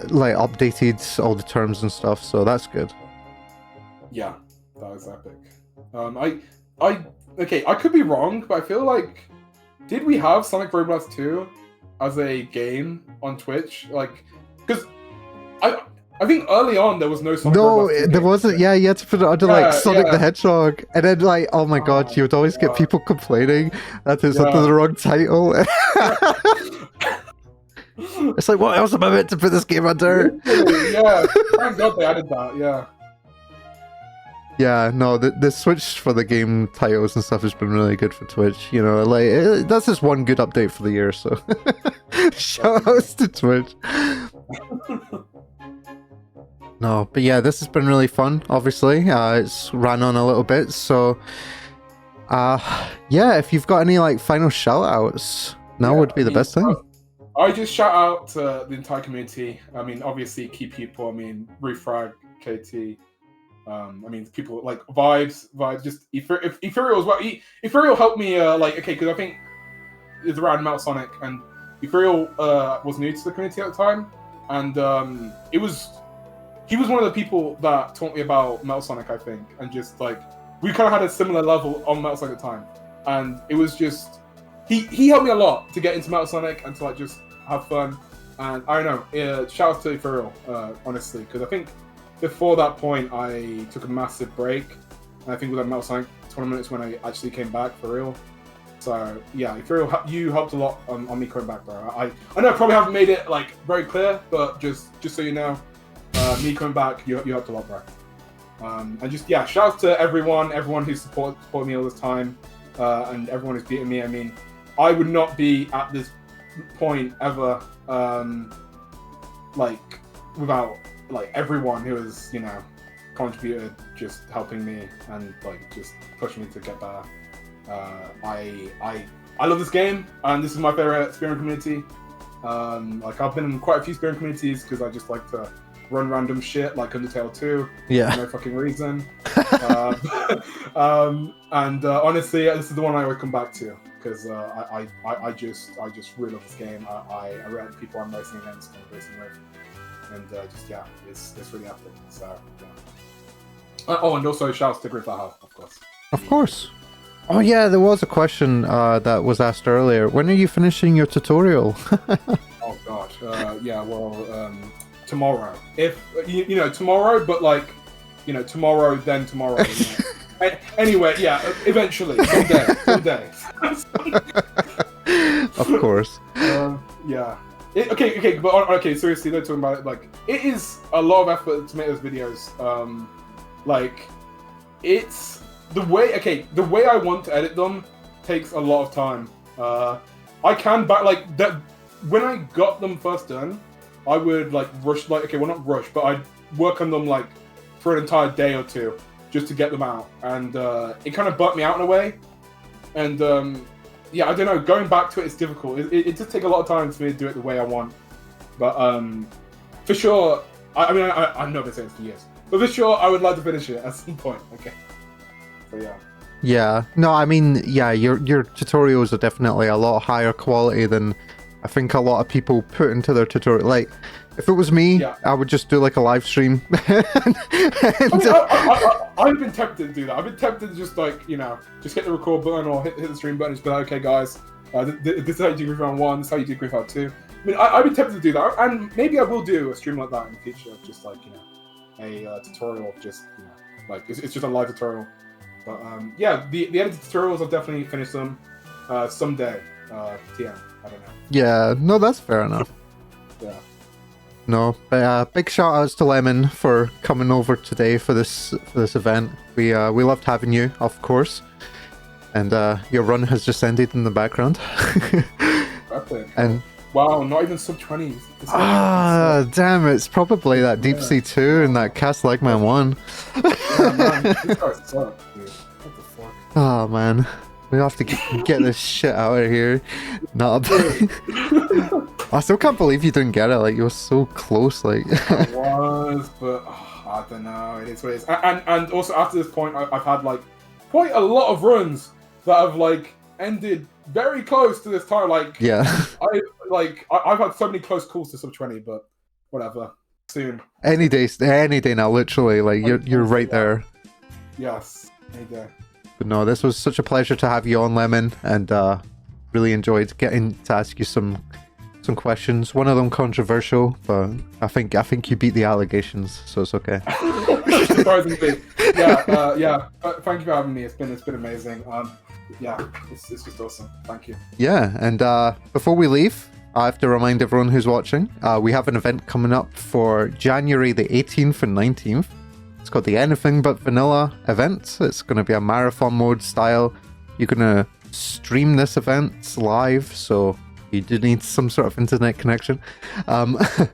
A: like updated all the terms and stuff, so that's good.
B: Yeah, that was epic. I could be wrong, but I feel like, did we have Sonic Roblox 2 as a game on Twitch? Like, because I think early on there was no Sonic Roblox 2
A: there
B: game.
A: wasn't. Yeah, you had to put it under like Sonic the Hedgehog, and then like, oh my god, you would always get people complaining that it's under the wrong title. It's like, what else am I meant to put this game under?
B: Literally, yeah. Thank God they added that. Yeah.
A: Yeah, no, the switch for the game titles and stuff has been really good for Twitch. You know, like that's just one good update for the year. So, shout outs to Twitch. No, but yeah, this has been really fun. Obviously, it's ran on a little bit. So, yeah, if you've got any like final shout outs, now would be the best thing.
B: I just shout out to the entire community. I mean, obviously, key people. I mean, Refrag, KT. I mean, people like vibes, just Ethereal as well. Ethereal helped me, because I think it's around Mount Sonic, and Ethereal was new to the community at the time, and he was one of the people that taught me about Metal Sonic, I think, and just like we kind of had a similar level on Metal Sonic at the time, and it was just he helped me a lot to get into Metal Sonic and to like just have fun, and I don't know, shout out to Ethereal, honestly, because I think before that point I took a massive break, and I think with that Metal Sonic 20 minutes when I actually came back for real. So yeah, Ethereal, you helped a lot on me coming back, bro. I know I probably haven't made it like very clear, but just so you know, me coming back, you helped a lot, bro. And just yeah, shout out to everyone who's supported me all this time, and everyone who's beaten me. I mean, I would not be at this point ever, like without like everyone who has, you know, contributed, just helping me and like just pushing me to get better. I love this game, and this is my favorite Speedrun community. Like I've been in quite a few Speedrun communities because I just like to run random shit like Undertale 2.
A: Yeah.
B: For no fucking reason. Honestly, this is the one I always come back to because I just really love this game. I really like the people I'm racing against and racing with. And just yeah, it's really epic. So yeah. Oh, and also shouts to Griffith House, of course.
A: Of course. Oh yeah, there was a question that was asked earlier. When are you finishing your tutorial?
B: Oh god, yeah. Well, tomorrow. If you know tomorrow, but like you know tomorrow, then tomorrow. You know. Anyway, yeah. Eventually, someday.
A: Of course.
B: Yeah. Okay, seriously, they're talking about it. Like, it is a lot of effort to make those videos. Like, it's the way I want to edit them takes a lot of time. I can back like that when I got them first done, I would like rush, like not rush, but I'd work on them like for an entire day or two just to get them out, and it kind of burnt me out in a way, and yeah, I don't know. Going back to it is difficult. It just takes a lot of time for me to do it the way I want. But for sure, I mean, I've never been saying this for years. But for sure, I would like to finish it at some point. Okay. So yeah.
A: Yeah. No, I mean, yeah, your tutorials are definitely a lot higher quality than I think a lot of people put into their tutorial. Like, if it was me, yeah, I would just do like a live stream.
B: I've been tempted to do that. I've been tempted to just like, you know, just hit the record button or hit the stream button and just be like, okay guys, this is how you do Griff Round 1, this is how you do Griff Round 2. I mean, I've been tempted to do that, and maybe I will do a stream like that in the future, just like, you know, a tutorial, just, you know, like, it's just a live tutorial. But yeah, the edited tutorials, I'll definitely finish them someday, TM, I don't know.
A: Yeah, no, that's fair enough.
B: Yeah.
A: No, but big shout outs to Lemin for coming over today for this event. We loved having you, of course. And your run has just ended in the background.
B: Perfect.
A: And
B: wow, not even sub 20s.
A: Damn, it's probably that Deep Sea 2 and that Cast Like Man 1.
B: Yeah, man, this guy sucks, dude. What the fuck?
A: Oh man. We have to get this shit out of here. Not I still can't believe you didn't get it. Like, you were so close. Like,
B: I was, but I don't know. It is what it is. And also after this point, I've had like quite a lot of runs that have like ended very close to this time. Like,
A: yeah,
B: I've had so many close calls to sub 20, but whatever. Soon.
A: Any day now. Literally, like you're right there.
B: Yes, any day.
A: But no, this was such a pleasure to have you on, Lemin, and really enjoyed getting to ask you some questions. One of them controversial, but I think you beat the allegations, so it's okay.
B: Surprisingly, yeah. Thank you for having me. It's been amazing. Yeah, it's just awesome. Thank you.
A: Yeah, and before we leave, I have to remind everyone who's watching, we have an event coming up for January the 18th and 19th. It's called the Anything But Vanilla event. It's going to be a marathon mode style. You're going to stream this event live, so you do need some sort of internet connection. But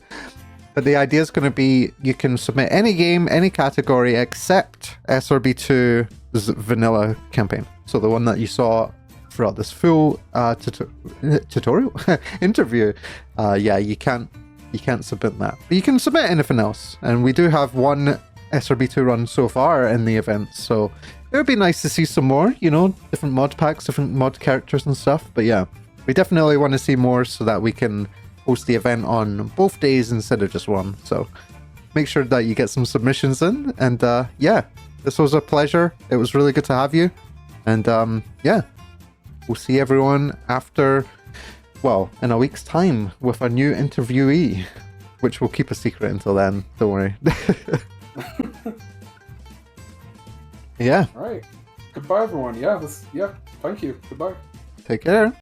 A: the idea is going to be you can submit any game, any category, except SRB2's vanilla campaign. So the one that you saw throughout this full tutorial interview. Yeah, you can't submit that. But you can submit anything else. And we do have one SRB2 run so far in the event, so it would be nice to see some more, you know, different mod packs, different mod characters and stuff. But yeah, we definitely want to see more so that we can host the event on both days instead of just one. So make sure that you get some submissions in. And yeah, this was a pleasure. It was really good to have you. And yeah, we'll see everyone after, well, in a week's time with a new interviewee, which we'll keep a secret until then. Don't worry. Yeah.
B: All right. Goodbye, everyone. Yeah. Thank you. Goodbye.
A: Take care.